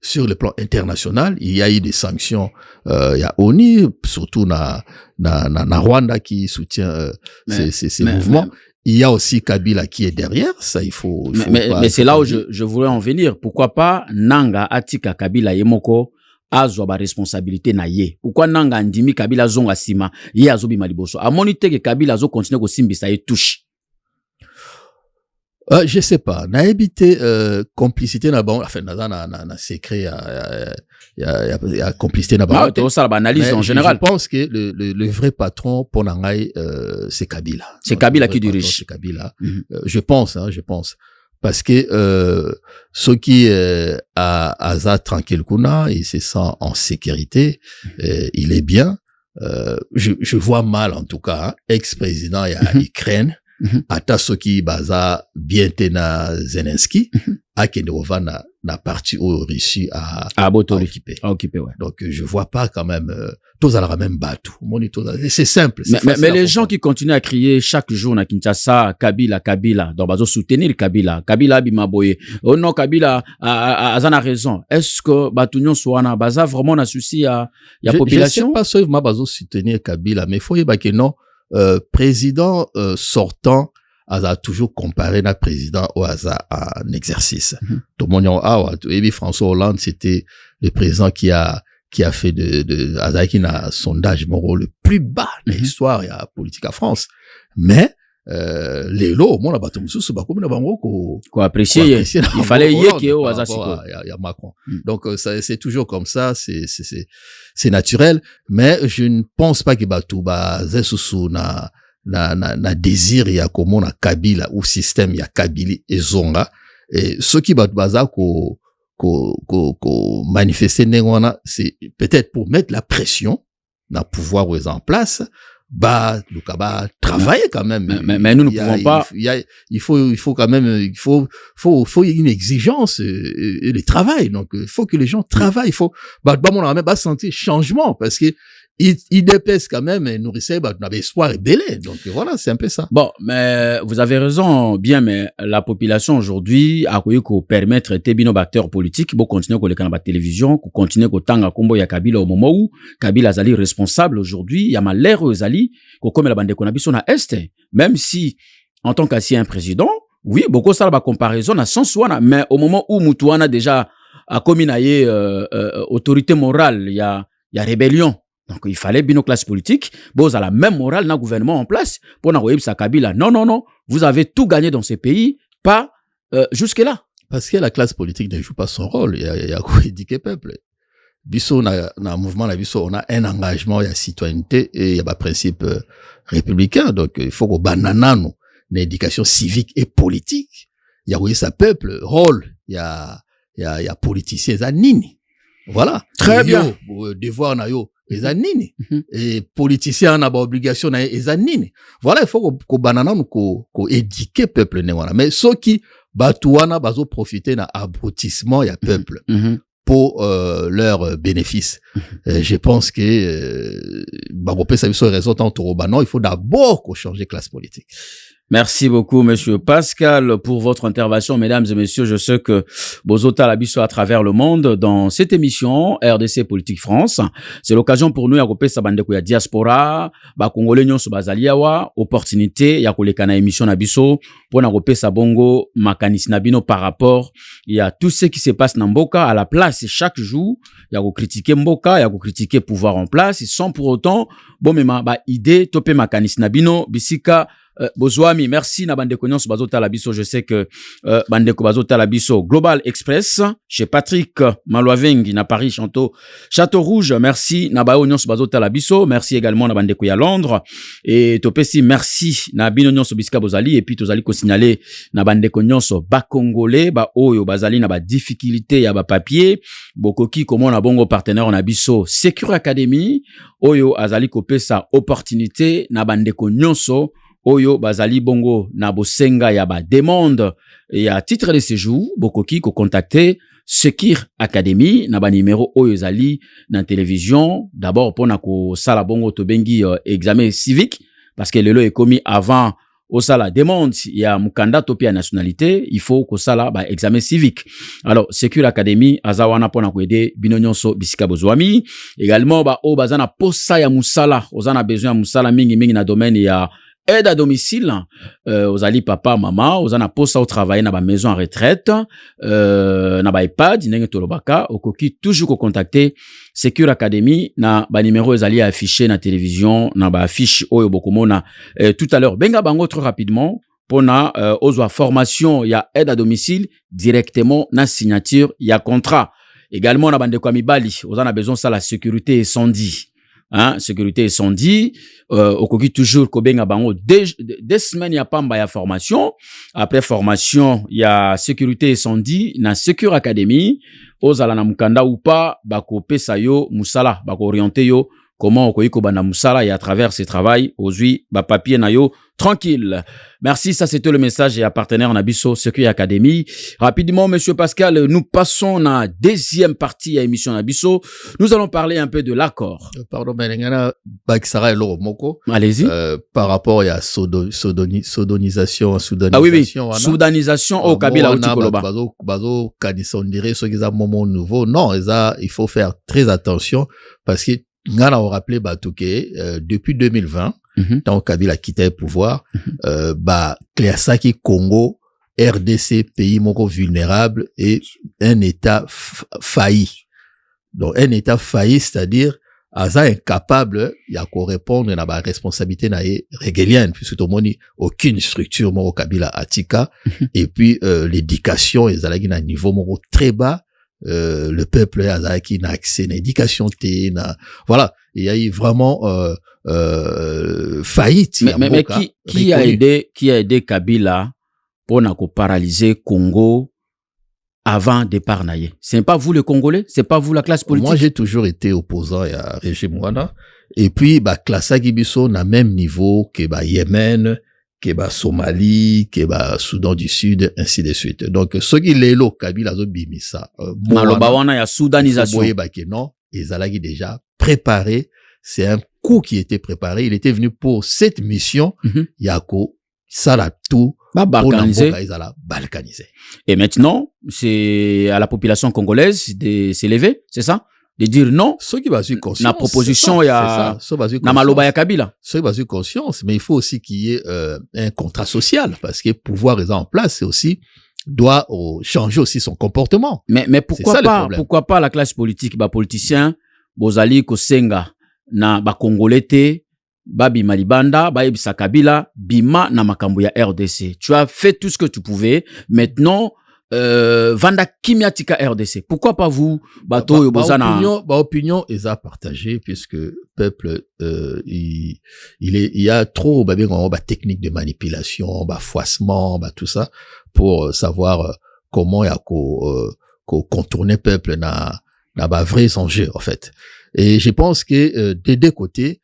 sur le plan international, il y a eu des sanctions, il y a ONU, surtout na Rwanda qui soutient ces mouvements. Il y a aussi Kabila qui est derrière, ça il faut mais c'est là où je voulais en venir. Pourquoi pas Nanga atika Kabila yemoko azwa ba responsabilité na ye? Pourquoi Nanga ndimi Kabila zonga sima ye azobi maliboso? A monite que Kabila zo continue ko simbisa ye touche. Je sais pas. Na évité complicité na bon, enfin na secret il y a complicité na bon. Ah, ça l'analyse en général. Je pense que le vrai patron pour Nangai c'est Kabila. C'est Kabila qui dirige. C'est Kabila. Je pense parce que ceux qui à za tranquille kuna, il se sent en sécurité, il est bien. Je vois mal en tout cas ex-président il y a Ukraine. Ata soki baza bien tena Zelensky a Kendova na partie au Russie à occuper. Ouais. Donc je vois pas quand même tous à la même bateau. C'est simple. Mais les gens qui continuent à crier chaque jour na Kinshasa Kabila donc bazo soutenir Kabila bimaboye. Oh non, Kabila a raison. Est-ce que batunyon soana baza vraiment na souci à population? Je sais pas seulement bazo soutenir Kabila, mais faut y que non. Président sortant a toujours comparé na président au hasard en exercice. Tout le monde et François Hollande, c'était le président qui a fait de Azaki sondage moral le plus bas de l'histoire de la politique en France. Mais les lots, moi, la bataille ko apprécier. Il fallait y au Azasiko. Il y a Macron. Donc c'est toujours comme ça, c'est naturel, mais je ne pense pas que Batouba zesusu na désir ya comme na Kabila ou système ya Kabili et Zonga, et ce qui Batoubaza ko manifester nengwana, c'est peut-être pour mettre la pression na pouvoir aux en place. Lukaba travailler quand même. Mais nous ne pouvons pas. Il faut quand même, il faut une exigence et le travail. Donc, il faut que les gens travaillent. Il faut, on a même pas senti changement parce que il dépasse quand même et nourrissait, on avait espoir et belé. Donc, voilà, c'est un peu ça. Bon, mais vous avez raison, bien, mais la population aujourd'hui a voulu qu'on permettre tebino acteurs politiques, bon, continuer qu'on les canaux télévision, qu'on continue qu'on tanga combo ya Kabila au moment où Kabila Zali responsable aujourd'hui, il y a malheur aux Zali, qu'on comme la bande qu'on a bis on a est, même si, en tant qu'ancien président, oui, beaucoup ça la comparaison à sens ouana, mais au moment où Moutouana déjà a commis autorité morale, il y a rébellion. Donc, il fallait bien nos classes politiques, à la même morale dans le gouvernement en place, pour n'envoyer sa Kabila. Non, vous avez tout gagné dans ces pays, pas jusque-là. Parce que la classe politique ne joue pas son rôle, il y a quoi éduquer peuple. Bisso, dans le mouvement, on a un engagement, il y a citoyenneté et il y a un principe républicain. Donc, il faut qu'on banane une éducation civique et politique. Il y a oui, sa peuple, rôle, il y a politiciens, ça nini. Voilà. Très bien. Devoir na yo. Nini. Et politiciens n'a pas obligation na nini. Voilà, il faut qu'on banana qu'on éduquer peuple néwana. Mais ceux qui batouana bazo profiter na abrutissement ya peuple pour leurs bénéfices. Je pense que bagopé ça sur raison tant non, il faut d'abord qu'on change classe politique. Merci beaucoup, monsieur Pascal, pour votre intervention. Mesdames et messieurs, je sais que Bozota Labiso à travers le monde dans cette émission RDC Politique France. C'est l'occasion pour nous, Yakopé Sabandeko ya diaspora, Congolais nyon sobazaliawa, opportunité, Yakoleka na émission Nabiso, pour Nakopé Sabongo, Makanis Nabino par rapport, il y a tout ce qui se passe dans Mboka, à la place, chaque jour, Yako critiquer Mboka, Yako critiquer pouvoir en place, sans pour autant, idée, topé Makanis Nabino, Bisika, Bozwami, merci na bande konyon bazota labiso. Je sais que bande ko bazota labiso Global Express chez Patrick Malouavengi na Paris Château Rouge, merci na ba onyon bazota labiso. Merci également na bande ko ya Londres et topesi merci na binonyon so bisika bozali et puis tozali ko signaler na bande konyon so ba congolais ba oyo bazali na ba difficulté ya ba papier bokoki comment na bongo partenaire na biso Secure Academy oyo azali ko pesa opportunité na bande konyon so oyo bazali bongo na bosenga ya ba demande ya titre de séjour bokoki ko contacter Sekir Academy na ba numéro oyo zali na télévision d'abord pona ko sala bongo to bengi examen civique parce que lelo est commis avant au sala demande ya mukanda topia nationalité il faut ko sala ba examen civique. Alors Sekir Academy azawana pona ko aider binonyonso bisika bozwami également ba o bazana posa ya musala ozana besoin ya musala mingi na domaine ya aide à domicile, ozali papa, maman, ozana posa au travail na ba maison en retraite, na ba EHPAD, nenge tolobaka, okoki toujours ko contacter Sekir Academy na ba numéro ozali affiché na télévision, na ba affiche oyo bokomona tout à l'heure. Benga bango très rapidement pona ozwa formation ya aide à domicile directement na signature ya contrat. Également na bande kwa mibali, ozana besoin ça la sécurité incendie. Hein, sécurité incendie, okoki toujours kobenga bango des semaines ya pamba ya formation, après formation ya sécurité incendie na Sekir Academy, ozala na mukanda ou pas bako pesa yo musala, bako orienter yo comment okoki ko bana musala et à travers ce travail ozui ba papier na yo tranquille. Merci, ça c'était le message et à partenaire Nabiso Sekir Academy. Rapidement, monsieur Pascal, nous passons à la deuxième partie à l'émission Nabiso. Nous allons parler un peu de l'accord. Pardon, mais allez-y. Par rapport à soudanisation. Ah oui, oui. Soudanisation au Kabila ou Tikoloba. Bazo, kanisa, on dirait ceux qui ont un moment nouveau. Non, il faut faire très attention parce que, on a rappelé, depuis 2020, tant Kabila quitté le pouvoir, Kleasaki Congo, RDC, pays moko vulnérable et un État failli. Donc, un État failli, c'est-à-dire, Aza incapable, il y a qu'à répondre à la responsabilité régalienne, puisque tout le monde aucune structure moko Kabila Atika, et puis, l'éducation, ils allaient à un niveau moko très bas, le peuple Aza qui n'a accès à l'éducation, voilà. Il y a eu vraiment, faillite. Mais qui a aidé Kabila pour n'a paralyser Congo avant départ naïe? Ce n'est pas vous les Congolais? C'est pas vous la classe politique? Moi, j'ai toujours été opposant à régime Wana. Et puis, Klasa Gibiso n'a même niveau que Yémen, que Somalie, que Soudan du Sud, ainsi de suite. Donc, ce qui est là, Kabila zo bimisa. Maloba wana ya soudanisation. Non, ils allaient déjà préparé. C'est un coup qui était préparé. Il était venu pour cette mission. Yako, ça l'a tout. Balkanisé. Balkanisé. Et maintenant, c'est à la population congolaise de s'élever, c'est ça? De dire non. Ceux qui basent conscience. La proposition, il y a, na maloba ya Kabila. Ceux qui basent conscience, mais il faut aussi qu'il y ait, un contrat social, parce que pouvoir est en place, c'est aussi, doit changer aussi son comportement. Mais pourquoi pas la classe politique, politicien, bozali kosenga, na Congolais te, Babi Malibanda, Baebisa Kabila, Bima na makambo ya RDC. Tu as fait tout ce que tu pouvais. Maintenant, Vanda Kimiatika RDC. Pourquoi pas vous, Bato Yobozana? Opinion est à partager puisque peuple, il y a trop, technique de manipulation, fouassement, tout ça, pour savoir comment il y a contourner peuple na vrais enjeux, en fait. Et je pense que des deux côtés,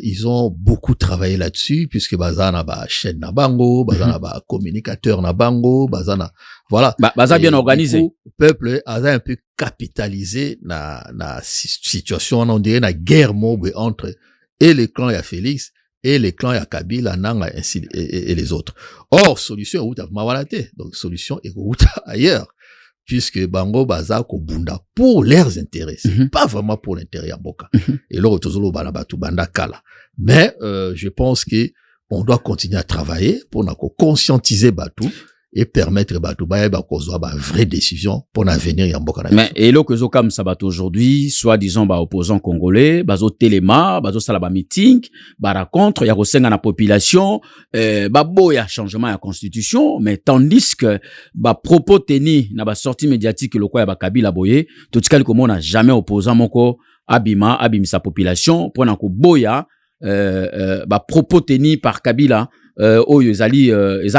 ils ont beaucoup travaillé là-dessus, puisque bazana chaîne na bango, bazana communicateur na bango, bazana voilà. Baza bien organisé. Le peuple a un peu capitalisé na situation, on dirait na guerre mobe entre et les clans ya Félix et les clans ya Kabila nanga ainsi et les autres. Or solution est où mawalate, donc solution est où ailleurs. Puisque Bango Baza ko bunda pour leurs intérêts, c'est pas vraiment pour l'intérêt à Boka. Et là, tozolo balabatu banda kala. Mais je pense que on doit continuer à travailler pour conscientiser Batou et permettre Batou qu'on soit vraie décision pour l'avenir ya Boka. Mais et là que zo comme ça bat aujourd'hui, soit disons opposants congolais, bazo téléma, bazo salaba meeting, rencontre, ya kosenga na population, boya changement ya constitution, mais tandis que propos teni na sortie médiatique le quoi ya Kabila boye, tout ce qu'on n'a jamais opposant moko abima sa population pour na ko boya propos teni par Kabila oyo ezali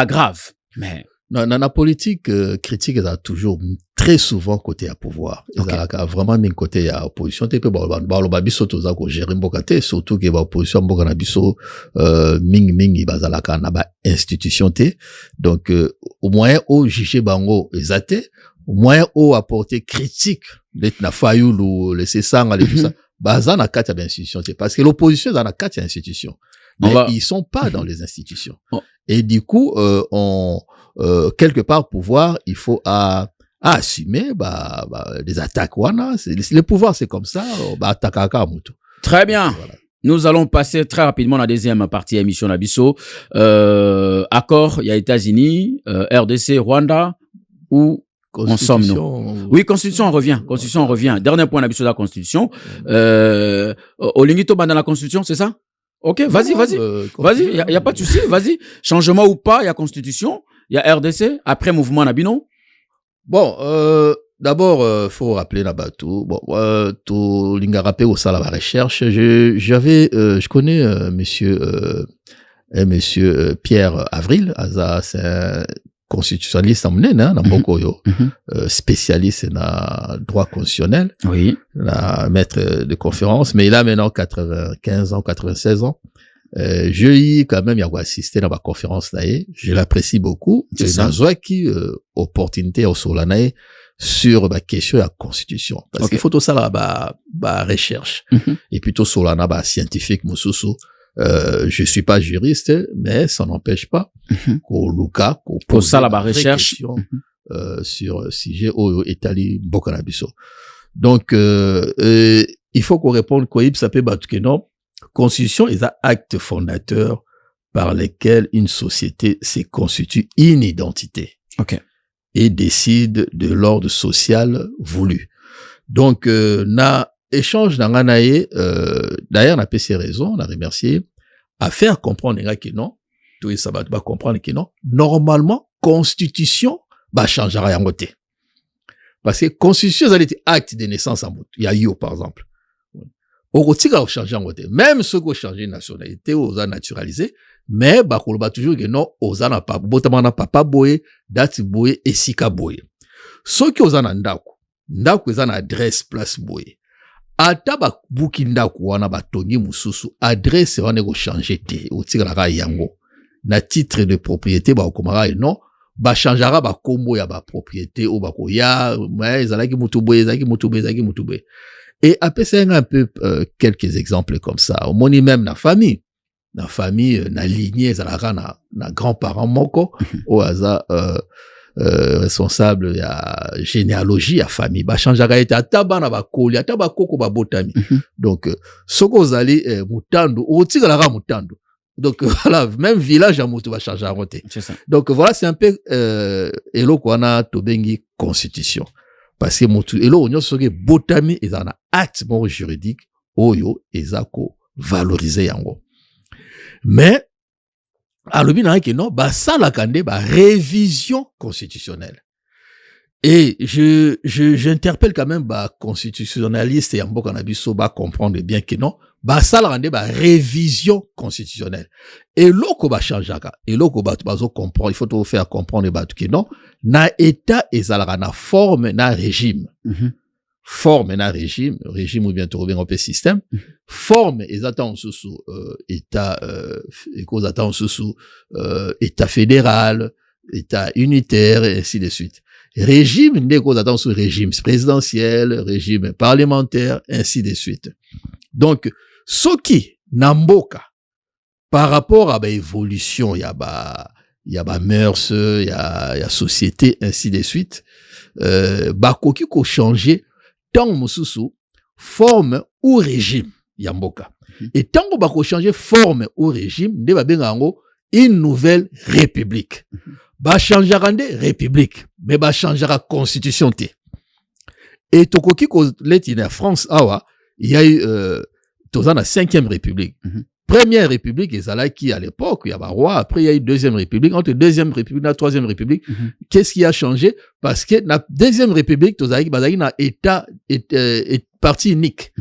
grave. Mais dans la politique critique, ça a toujours très souvent côté à pouvoir. Okay. Ezalaka vraiment même côté à opposition. Te pe ba biso toza ko gérer mboka te, surtout que ba opposition mboka na biso mingi bazalaka na ba institution te. Donc au moyen au juger bango ezate, au moyen au apporter critique d'être na fayulu laisser ça tout ça. Baza na kati ya institution te, parce que l'opposition dans na kati ya institution. Mais ils sont pas dans les institutions. Et du coup quelque part pouvoir, il faut assumer des attaques. Le pouvoir, c'est comme ça. Très bien. Voilà. Nous allons passer très rapidement à la deuxième partie de l'émission Nabiso. Accord, il y a États-Unis, RDC, Rwanda, où en sommes-nous? Oui, Constitution, on revient. Constitution, on revient. Dernier point Nabiso de la Constitution. Olingito dans la Constitution, c'est ça? Ok, vas-y. Vas-y, y a pas de souci, vas-y. Changement ou pas, il y a Constitution, il y a RDC, après mouvement Nabino. Bon, d'abord, faut rappeler là-bas tout. Bon, tout l'ingarapé au salle à la recherche. Je connais monsieur Pierre Avril, c'est un constitutionnaliste en mnen, dans Bokoyo, spécialiste dans droit constitutionnel. Oui. Maître de conférence, mais il a maintenant 95 ans, 96 ans. Je quand même, il a assisté dans ma conférence là, je l'apprécie beaucoup. C'est ça. Qui opportunité au Solanae sur ma question de la constitution. Parce qu'il faut tout ça là, recherche. Et plutôt Solana, scientifique, Moussousou. Je suis pas juriste, mais ça n'empêche pas qu'au Luka, pour ça la recherche, sur sujet au Italie, Bokanabiso. Donc, il faut qu'on réponde quoi, ça peut battre que non. Constitution est un acte fondateur par lequel une société se constitue une identité. Okay. Et décide de l'ordre social voulu. Donc, na échange dans l'anaïe, d'ailleurs, on a fait ses raisons, on a remercié, à faire comprendre que non, tout ça va comprendre que non, normalement, constitution, changera en côté. Parce que constitution, ça a été acte de naissance en mode. Il y a eu, par exemple. Au côté, on change en côté. Même ceux qui ont changé de nationalité, on a naturalisé, mais, toujours que non, on a pas, botamana papa boye, dati boye, et sika boye. Ceux qui ont un ndako, ils ont une adresse place boye. Ata buki ndako wana batongi mususu, adresse wana ko changer te, au tigara yango. Na titre de propriété, okomara non, changera kombo ya propriété, ou ya, mais zalaki mutuboye, zaki. Et après, c'est un peu quelques exemples comme ça. Au moins, même la famille, na lignée, na grands-parents moko, au hasard, responsable ya généalogie ya famille. Changera été ataba na bakoli, ataba koko botami. Donc, soko zali mutando, ou tigalara mutando. Donc, voilà, même village à Moutou va changer à roter. Donc, voilà, c'est un peu, elo kwana tobengi constitution. Parce que Moutou, elo onyo soge botami, et un acte juridique, oyo, ezako valoriser yango. Mais, à l'obina que non, ça la kande, révision constitutionnelle. Et j'interpelle quand même, constitutionnaliste et Yambo Kanabiso, comprendre bien que non, ça la kande, révision constitutionnelle. Et l'oko changeaka, et l'oko bazo comprendre, il faut tout faire comprendre, que non, na état ezalaka na forme na régime. Forme na régime ou bien trouver un peu système. Forme ezata sous état kozata sous état fédéral, état unitaire et ainsi de suite. Régime n'est kozata sous régime présidentiel, régime parlementaire, ainsi de suite. Donc soki namboka par rapport à évolution il y a mœurs, il y a société, ainsi de suite. Koki ko changer tant mususu forme ou régime yamboka. Et tant qu'on va changer forme ou régime, de babengango une nouvelle république. Changera de république, mais changera constitution te. Et tokoki ko leti na France awa, il y a eu tozana la 5e république. Première république, qui à l'époque, il y a un roi, après il y a eu deuxième république, entre deuxième république et la troisième république, qu'est-ce qui a changé? Parce que la deuxième république, il y a un état, parti unique.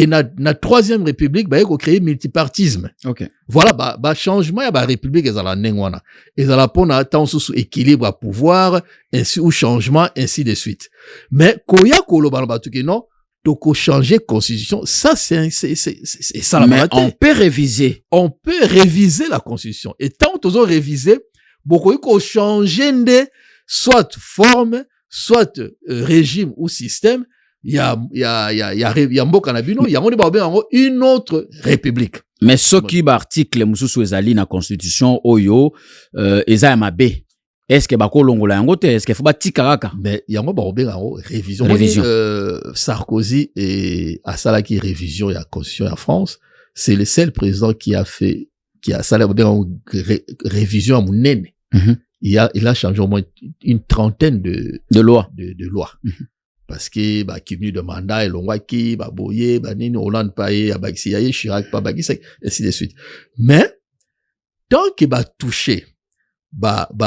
et na troisième république ba créer multipartisme. OK. Voilà ba changement ya ba république ezala nengwana. Ezala pona tant sous équilibre à pouvoir ainsi ou changement ainsi de suite. Mais koya koloba ba tout que non, toko changer constitution, ça c'est ça la mais on peut réviser. On peut réviser la constitution et tant toujours réviser beaucoup ko changer soit forme, soit régime ou système. Il y a mboka na bino, il y a une autre république. Mais ce qui article mususu ezali na constitution oyo eza mabe. Est-ce que bako longola yango te? Est-ce que faut batika kaka? Mais yango ba obenga révision. Sarkozy et Asala qui révision la constitution en France, c'est le seul président qui a salé révision à Mounene. Il a changé au moins une trentaine de lois. De lois. Parce que cumul de mandat et longwaki boye nini Hollande paye abaxi Chirac pa bagisi ainsi de suite. Mais tant que toucher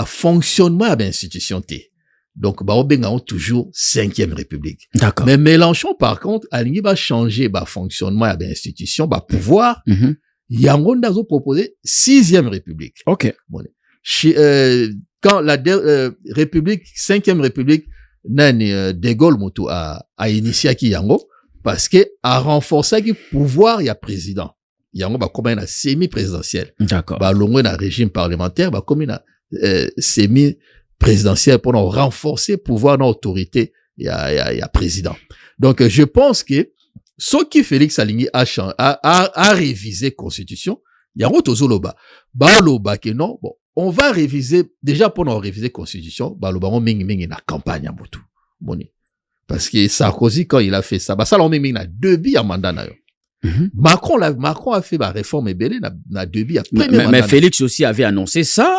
fonctionnement à institution t. Donc obenga toujours 5e république. D'accord. Mais Mélenchon par contre alingi changer fonctionnement à institution pouvoir yango ndazo proposer 6e république. OK. Bon. Quand la république 5e république nani De Gaulle moto a initié ki yango parce que a renforcé ki pouvoir ya président yango comme na semi présidentiel. D'accord. Longo na régime parlementaire comme na semi présidentiel pour renforcer pouvoir na autorité ya président. Donc je pense que ce qui Félix Alingi a révisé constitution yango tozoloba loba que non bon on va réviser, déjà pour nous réviser constitution, le baron mingi na campagne à Moutou. Parce que Sarkozy, quand il a fait ça, ça l'on mingi na 2 billes à mandat na yo. Macron a fait la réforme et belé na 2 billes à mais Félix aussi avait annoncé ça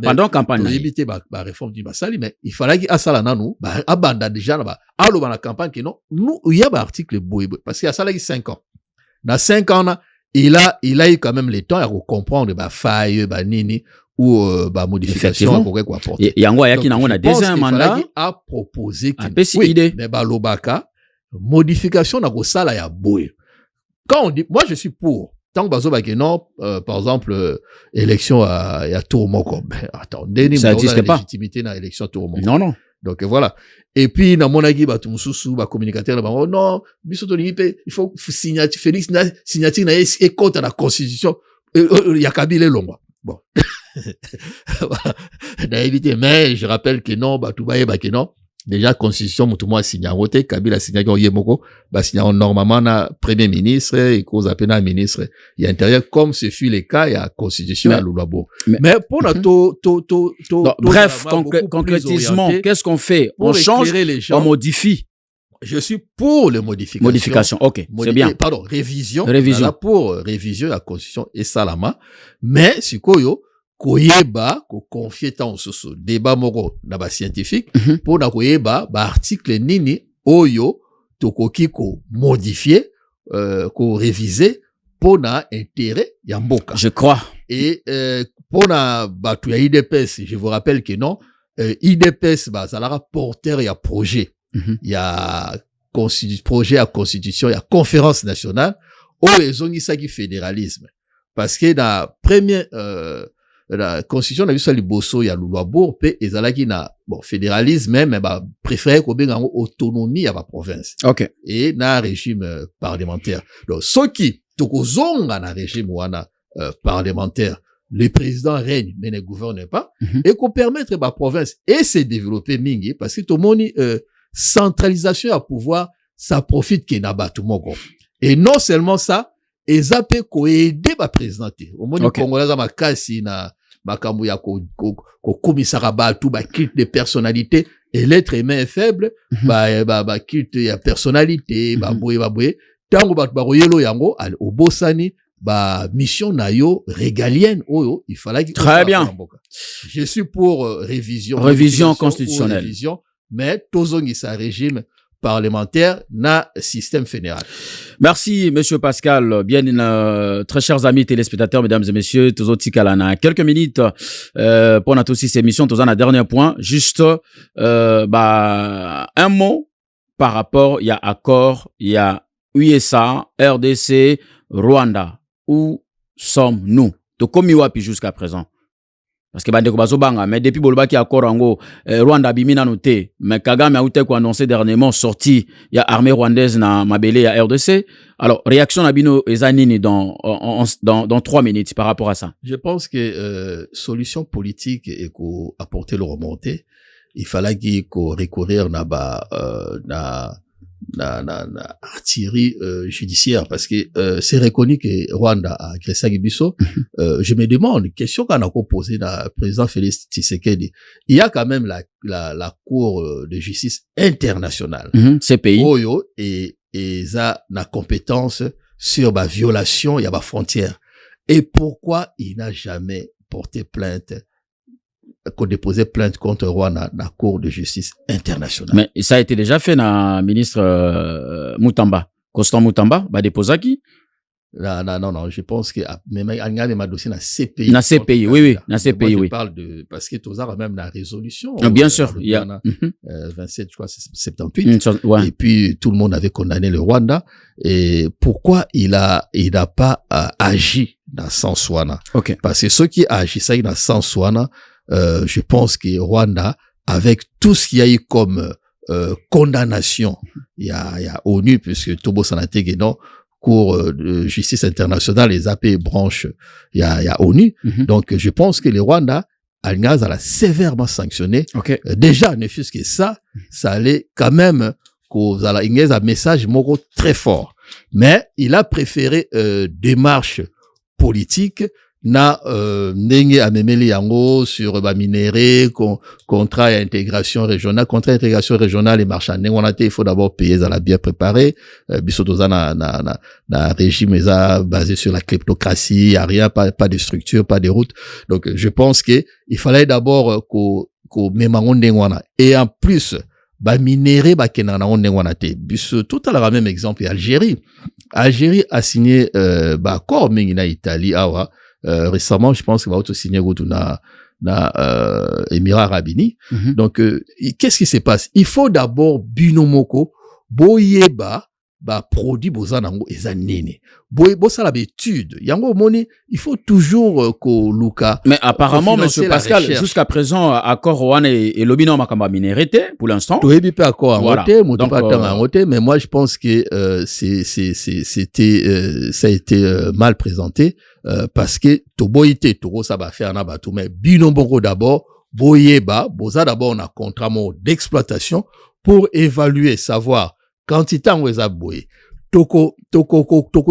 pendant campagne. Il a évité la réforme du Bassali, mais il fallait qu'il y ait ça là, nous, abanda déjà là-bas. Alors, dans la campagne, que non, nous, il y a un article boy, parce qu'il y a ça là, 5 ans. Dans 5 ans, il a eu quand même le temps à comprendre, faille, nini, ou modification qu'on peut apporter. Yango ayaki nango na deuxième mandat a proposé idée mais lobaka modification na ko sala ya boy. Quand on dit moi je suis pour tant que bazo ba que non par exemple élection à tour moko ben attendez ça n'existe pas légitimité na élection tour moko. Non. Donc voilà. Et puis na monaki ba tumususu ba communicateur ba non biso to il faut signature Félix signature na et contre la constitution ya Kabila longwa. Bon. Mais je rappelle que non, que non. Déjà, constitution, tout le monde a signé en route, Kabila a signé en Yemoko, signé normalement na premier ministre, et cause à peine ministre, il y a intérieur, comme ce fut le cas, il y a constitution à Loulabo. Mais pour la bref, concrètement, qu'est-ce qu'on fait? On change, on modifie. Je suis pour les modifications. Modification, ok, c'est bien. Pardon, révision. Révision. Pour révision la constitution et salama. Mais, si koyo, koyeba, ko confier tant au débat moko, d'aba scientifique, pour na koyeba, article nini, oyo, tokoki ko modifier, ko réviser, pour na intérêt, yamboka. Je crois. Et, pour na, tu y a IDPS, je vous rappelle que non, IDPS, ça la porteur, y a projet. Il y a projet à constitution, il y a conférence nationale, ils ont dit ça qui fédéralisme. Parce que dans première, la constitution, on a vu ça, les bosso, il y a l'Ouloabo, et ils ont dit fédéralisme, mais préféré qu'on ait autonomie à la province. Ok. Et dans un régime parlementaire. Donc, ceux qui, tokozonga dans un régime parlementaire, le président règne, mais ne gouverne pas, et qu'on permette la province et se développer mingi, parce que tout le monde, centralisation à pouvoir, ça profite qu'il n'a pas tout le monde. Et non seulement ça, et ça peut aider à présenter. Au moins, les Congolais, ma kasi, na, makambu ya commissariat tout, culte de personnalité, et l'être humain est faible, culte ya personnalité, boye, tango yelo yango, au Bossani, mission nayo régalienne, il fallait qu'il très bien. Je suis pour révision constitutionnelle. Révision, mais tozongi sa régime parlementaire na système fédéral. Merci, monsieur Pascal. Bien, très chers amis téléspectateurs, mesdames et messieurs, tous autres Kalana. Quelques minutes, pour notre aussi cette émission, tous un dernier point. Juste, un mot par rapport, il y a accord, il y a USA, RDC, Rwanda. Où sommes-nous? To komi wapi jusqu'à présent? Parce que bande ko bazobanga, mais depuis bolobaki accord ango Rwanda bimina noté, mais Kagame a outé ko annoncé dernièrement sorti il y a armée rwandaise na mabele ya RDC. Alors réaction na bino ezanini dans 3 minutes par rapport à ça. Je pense que solution politique et ko apporter le remonté, il fallait qu'il recourir na artillerie judiciaire parce que c'est reconnu que Rwanda a agressé Biso. Je me demande une question qu'on a posée à président Félix Tshisekedi. Il y a quand même la cour de justice internationale. CPI. Oyo et ça na compétence sur la violation il y a la frontière. Et pourquoi il n'a jamais porté plainte qu'on déposait plainte contre Rwanda dans la Cour de justice internationale. Mais ça a été déjà fait na ministre Mutamba, Constant Mutamba, ba déposa qui? Non, je pense que même il m'a dossier na CPI. Na CPI, oui, na CPI, oui. Je parle de parce que tous a même la résolution. Bien sûr, il y a 27 je crois 78 ouais. Et puis tout le monde avait condamné le Rwanda et pourquoi il a pas agi dans sens wana. OK. Parce que ceux qui agissaient dans sens wana je pense que Rwanda, avec tout ce qu'il y a eu comme condamnation, il y a ONU, puisque Tobo Sanate non, Cour de justice internationale, les AP branches, il y a ONU. Donc, je pense que le Rwanda, Algaz, a sévèrement sanctionné. Okay. Déjà, ne fût-ce que ça allait quand même cause à la Ingaise un message moro très fort. Mais il a préféré démarche politique na ndenge amemeli yango sur ba minéré contrat intégration régionale et marchandise on a été il faut d'abord payer ça la bien préparé biso toza na régime ça basé sur la kleptocratie, y a rien, pas de structure, pas de route. Donc je pense que il fallait d'abord ko memango ndenge wana et en plus ba minéré ba kenana ndenge wana te biso tout à la même exemple Algérie a signé ba accord mingi na Italie awa. Récemment, je pense qu'il va aussi signer Émirats Arabes Unis. Donc, qu'est-ce qui se passe? Il faut d'abord binomoko boyeba ba produit bozanango ezanene. Bosa l'habitude. Yango moni, il faut toujours ko luka. Mais apparemment, monsieur Pascal, jusqu'à présent, accord One et Lobino Makamba minérité, pour l'instant. Tout est bien accord en côté, mais moi, je pense que, ça a été mal présenté, parce que, toboité, togo, ça va faire nabatou, mais binomoko d'abord, boyeba, boza d'abord, on a contrat d'exploitation pour évaluer, savoir, quantité en weza boye toko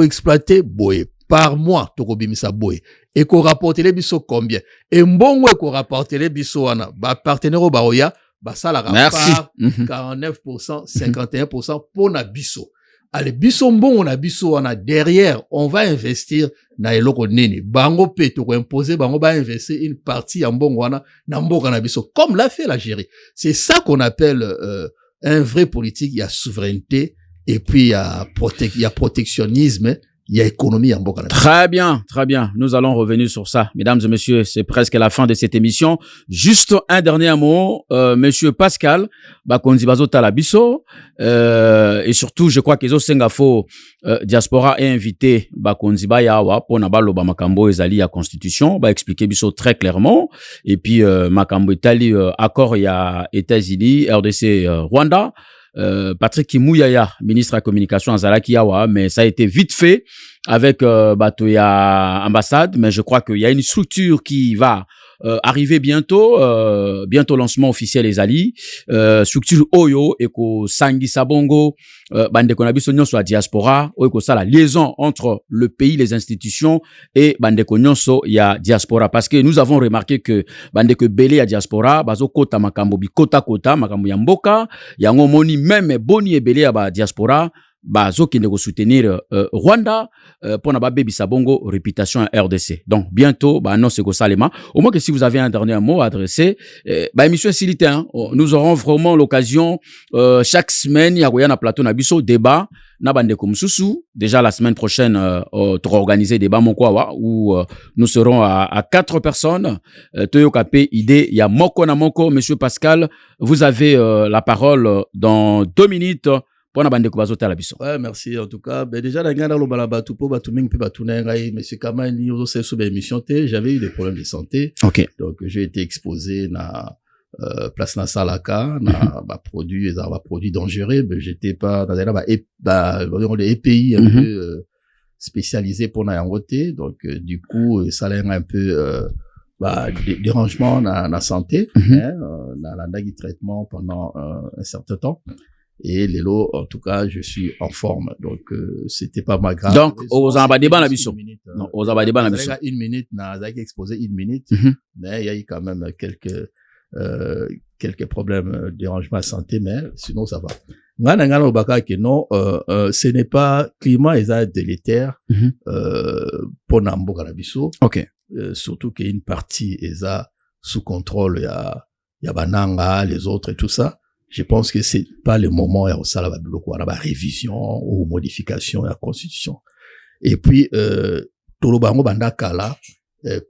exploiter boye par mois toko bimisa boye et ko rapporter les biso combien et mbongo ko rapporter les biso wana ba partenaire ba oya ba sala rapport 49% 51% pour na biso allez biso mbongo na biso wana derrière on va investir na eloko nini bango pe toko imposer bango ba investir une partie en mbongo wana na mboka na biso comme l'a fait l'Algérie. C'est ça qu'on appelle un vrai politique, il y a souveraineté, et puis il y a protectionnisme, il y a économie en Bokana. Très bien, très bien. Nous allons revenir sur ça. Mesdames et messieurs, c'est presque la fin de cette émission. Juste un dernier mot, monsieur Pascal, Bakonzi Bazo Talabiso, et surtout, je crois que Zo Sengafo, diaspora est invité, Bakonzi Bayawa, pour Nabalo Bamakambo Ezali à Constitution, expliquer Biso très clairement. Et puis, Makambo Itali, accord, il y a États-Unis, RDC, Rwanda. Patrick Kimuyaya, ministre de la communication Azalaki Yawa, mais ça a été vite fait avec Batoya ambassade, mais je crois qu'il y a une structure qui va arriver bientôt lancement officiel les Ali, structure Oyo eko Sangi Sabongo, bande konabiso nyonso la diaspora, eko ça la liaison entre le pays, les institutions et bande nyonso ya diaspora, parce que nous avons remarqué que bande que belé ya diaspora bazo kota makambo bi kota makambo ya mboka yango moni même boni e belé ya ba diaspora bazo qui ne soutenir Rwanda pour na ba bebi sabongo réputation à RDC. Donc bientôt non c'est go salema. Au moins que si vous avez un dernier mot à adresser émission Silité, hein, nous aurons vraiment l'occasion chaque semaine il y a na plateau na biso débat na bande comme Soussou déjà la semaine prochaine pour organiser débat Monkwawa où nous serons à 4 personnes Toyo Kapé idée il y a Moko na Moko. Monsieur Pascal, vous avez la parole dans 2 minutes pour na bande ko bazota la biso. Ouais, merci en tout cas. Ben déjà dans Ghana lo balabatu po batu ming pe batu na ngai monsieur Kamani ozo se sous émission té, j'avais eu des problèmes de santé. OK. Donc j'ai été exposé na place na salaka na ba produit dangereux, ben j'étais pas dans les EPI un peu spécialisé pour na yangote. Donc du coup ça l'a un peu dérangement dans la santé, dans la traitement pendant un certain temps. Et les lots, en tout cas, je suis en forme. Donc, c'était pas ma grave. Donc, aux ambadébans la mission. Non, aux ambadébans la mission. Une minute, n'a exposé une minute, mais il y a eu quand même quelques problèmes, dérangement à santé, mais sinon ça va. Ce n'est pas climat, ils ont délétère, pour Nambo Ganabiso. OK. Surtout qu'il y a une partie, ils ont sous contrôle, il y a Bananga, les autres et tout ça. Je pense que c'est pas le moment, il y a aussi la révision ou modification de la constitution. Et puis, Tolobango Bandakala,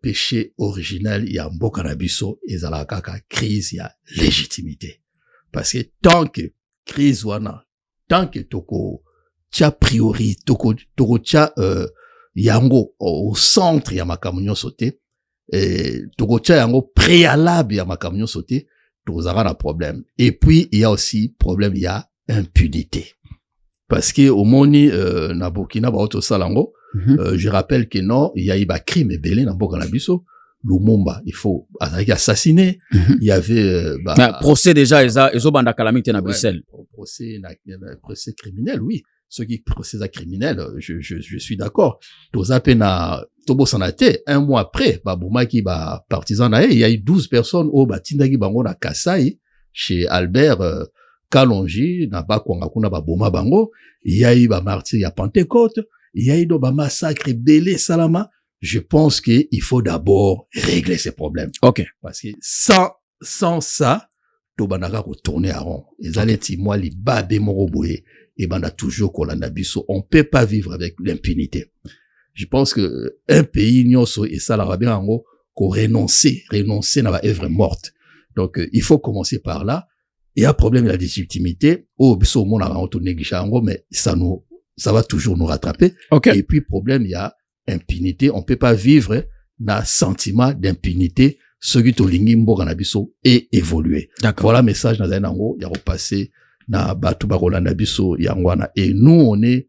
péché originel, il y a Mboka Nabiso, et la crise, il y a légitimité. Parce que tant que crise wana, tant que toko, tia priori, toko tia, yango, au centre, il y a makamunyo sauté, toko tia yango préalable, il y a makamunyo sauté, vous aurez un problème. Et puis, il y a aussi problème, il y a impunité. Parce que au Moni, na Burkina, Salango, je rappelle que non, il y a eu des crimes et belés dans Burkina Biso. Lumumba, il faut assassiner. Il y avait procès déjà, ils ont banda calamité na Bruxelles. Procès criminel, oui. Ceux qui procèdent à criminel, je suis d'accord. Tozapena Tobo Sanate, un mois après, Babouma qui partisan il y a eu 12 personnes au Batindagi Bango na Kasai, chez Albert Kalonji, na Bakwangakuna Baboma Bango, il y a eu martyr, il y a Pentecôte, il y a eu des massacres belé Salama. Je pense qu'il faut d'abord régler ces problèmes. OK. Parce que sans ça, Tobanaka retourner à rond. Les aleti moi li babé moroboé et banda toujours kolanda biso. On peut pas vivre avec l'impunité. Je pense que un pays nyoso et ça la bien en gros qu'on renoncer n'a pas œuvre morte. Donc il faut commencer par là. Il y a un problème de la légitimité. Oh biso mon a auto négligé en gros, mais ça va toujours nous rattraper. Okay. Et puis problème il y a impunité. On peut pas vivre dans sentiment d'impunité. Ce qui tolingi mboka na biso et évoluer. Voilà message dans un ango, il y a repassé na batu barola na biso yangwana. Et nous on est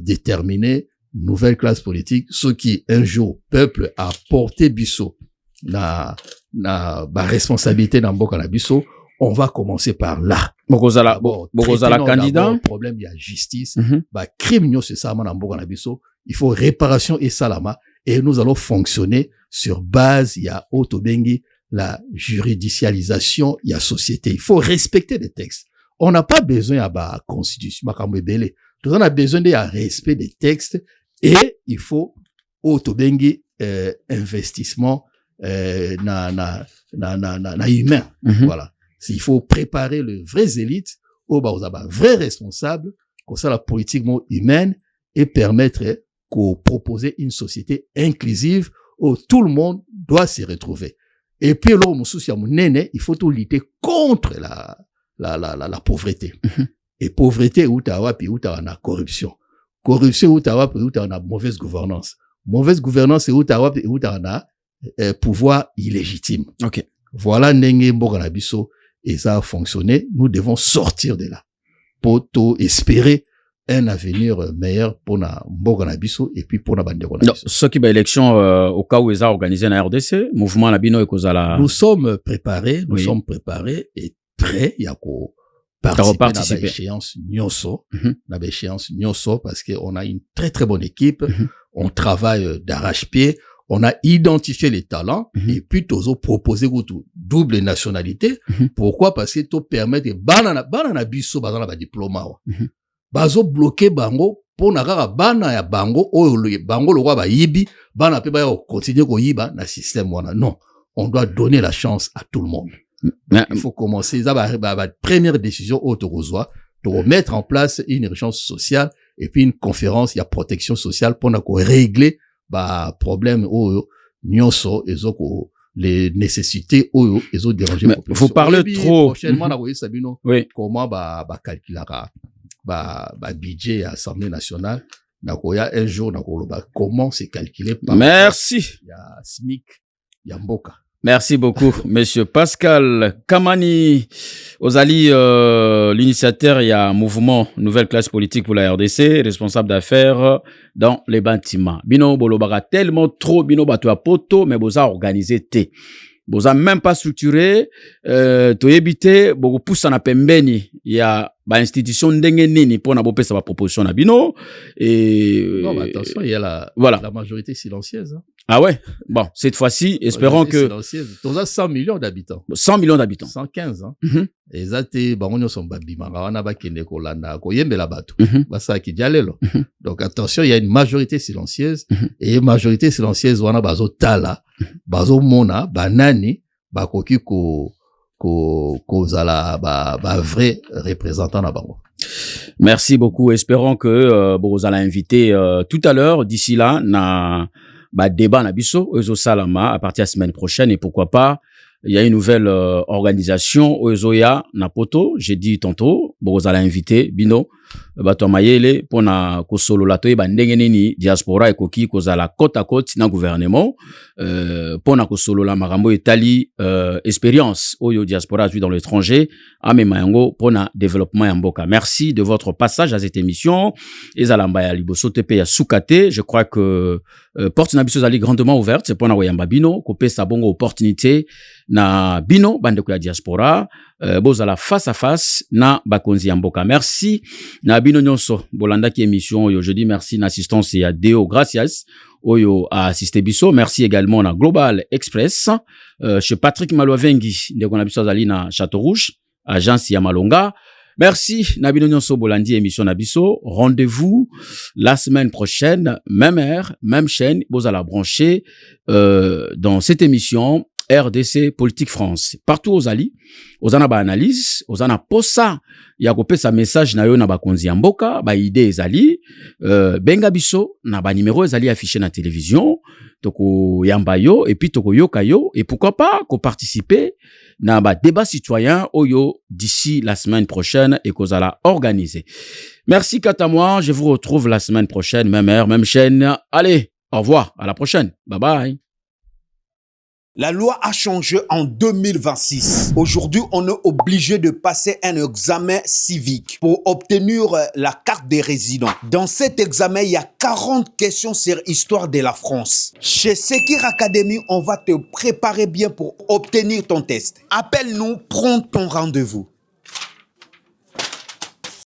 déterminés, nouvelle classe politique, ceux qui un jour peuple a porté biso na responsabilité dans mboka na biso, on va commencer par là. Bokozala candidat. Problème il y a justice, crime nyo c'est ça na mboka na biso, il faut réparation et salama. Et nous allons fonctionner sur base, il y a Otobengi, la juridicialisation, il y a société. Il faut respecter les textes. On n'a pas besoin à la constitution, on a besoin d'un respect des textes et il faut Otobengi, investissement, na humain. Voilà. Il faut préparer les vraies élites, aux vrais responsables, comme ça la politique humaine et permettre qu'on proposer une société inclusive où tout le monde doit se retrouver. Et puis, là, il faut tout lutter contre la pauvreté. Et pauvreté, où t'as la corruption. Corruption, où t'as la mauvaise gouvernance. Mauvaise gouvernance, où t'as la pouvoir illégitime. OK. Voilà, Nenge Mboganabiso, et ça a fonctionné. Nous devons sortir de là. Pour tout espérer un avenir meilleur pour na mboka na biso et puis pour na bandeko na biso. Ce qui ba élection au cas où ils ont organisé na RDC, mouvement na bino ekozala. Nous sommes préparés et prêts ya ko participer à l'échéance Nyoso, na l'échéance Nyoso parce que on a une très très bonne équipe, on travaille d'arrache-pied, on a identifié les talents et puis tozo proposer double nationalité. Pourquoi? Parce que to permettre bana biso bazana ba diplôme. Bazo bloqué bango pour na kaka bana ya bango bango lo ba yibi bana pe ba continuer ko yiba na système wana. Non, on doit donner la chance à tout le monde. Il faut commencer ça première décision autorosoa de mettre en place une urgence sociale et puis une conférence il y a protection sociale pour na ko régler problème au nyonso ezoko les nécessités au ezo déranger. Vous parlez trop prochainement na Sabino comment calculer budget à l'Assemblée nationale. Nakoya un jour comment c'est calculé par merci. Il y a SMIC, il y a Mboka. Merci beaucoup, Monsieur Pascal Kamani. Ozali, l'initiateur, il y a un mouvement Nouvelle Classe Politique pour la RDC, responsable d'affaires dans les bâtiments. Bino Bolobara tellement trop, Bino Batua Poto, mais Boza organisé T. Boza même pas structuré, toyebite, beaucoup pousse en pembeni. Il y a institution ndenge nini pour na bopé sa proposition na bino et non, mais attention, il y a la majorité silencieuse. Hein. Ah ouais. Bon, cette fois-ci, espérons que tu as 100 millions d'habitants. 100 millions d'habitants. 115 hein. Et ça t'es on son babima, wana ba kende ko landa ko yembe la batu. Ba ça qui dialelo. Donc attention, il y a une majorité silencieuse et majorité silencieuse wana bazo tala, bazo mona, banani, bakoki ko zala vrai représentant na bango. Merci beaucoup. Espérons que vous allez inviter tout à l'heure. D'ici là, na débat na biso Ozo Salama à partir de la semaine prochaine et pourquoi pas il y a une nouvelle organisation Ozoya Napoto. J'ai dit tantôt vous allez inviter Bino bato mayele pona ko solo la to ndenge nini diaspora ekoki kozala côte à côte na gouvernement pona ko solo la marambo etali expérience oyo diaspora dans l'étranger amema yango pona développement ya mboka. Merci de votre passage à cette émission ezalamba ya liboso tepe ya sukate. Je crois que porte na biso zali grandement ouverte c'est pona koyamba bino ko pesa bongo opportunité na bino bandeko ya diaspora bozala face à face na bakonzi ya mboka. Merci na bino nyonso bolanda ki émission oyo. Je dis merci na assistance ya Deo gracias oyo a assisté biso. Merci également na Global Express chez Patrick Malwavengi ndeko na biso zali na Château Rouge agence ya Malonga. Merci na bino nyonso bolandi émission na biso. Rendez-vous la semaine prochaine, même heure, même chaîne, bozala brancher dans cette émission RDC Politique France. Partout aux ali, aux anaba analyse, aux anaposa, ya kopesa message na yo na bakonzi ya mboka, ba idée ezali, benga biso na ba numéro ezali affiché na télévision, toko yamba yo et puis toko yoka yo et pourquoi pas ko participer na ba débat citoyen oyo d'ici la semaine prochaine et kozala organiser. Merci Katamwa, je vous retrouve la semaine prochaine, même heure, même chaîne. Allez, au revoir, à la prochaine. Bye bye. La loi a changé en 2026. Aujourd'hui, on est obligé de passer un examen civique pour obtenir la carte des résidents. Dans cet examen, il y a 40 questions sur l'histoire de la France. Chez Sekir Academy, on va te préparer bien pour obtenir ton test. Appelle-nous, prends ton rendez-vous.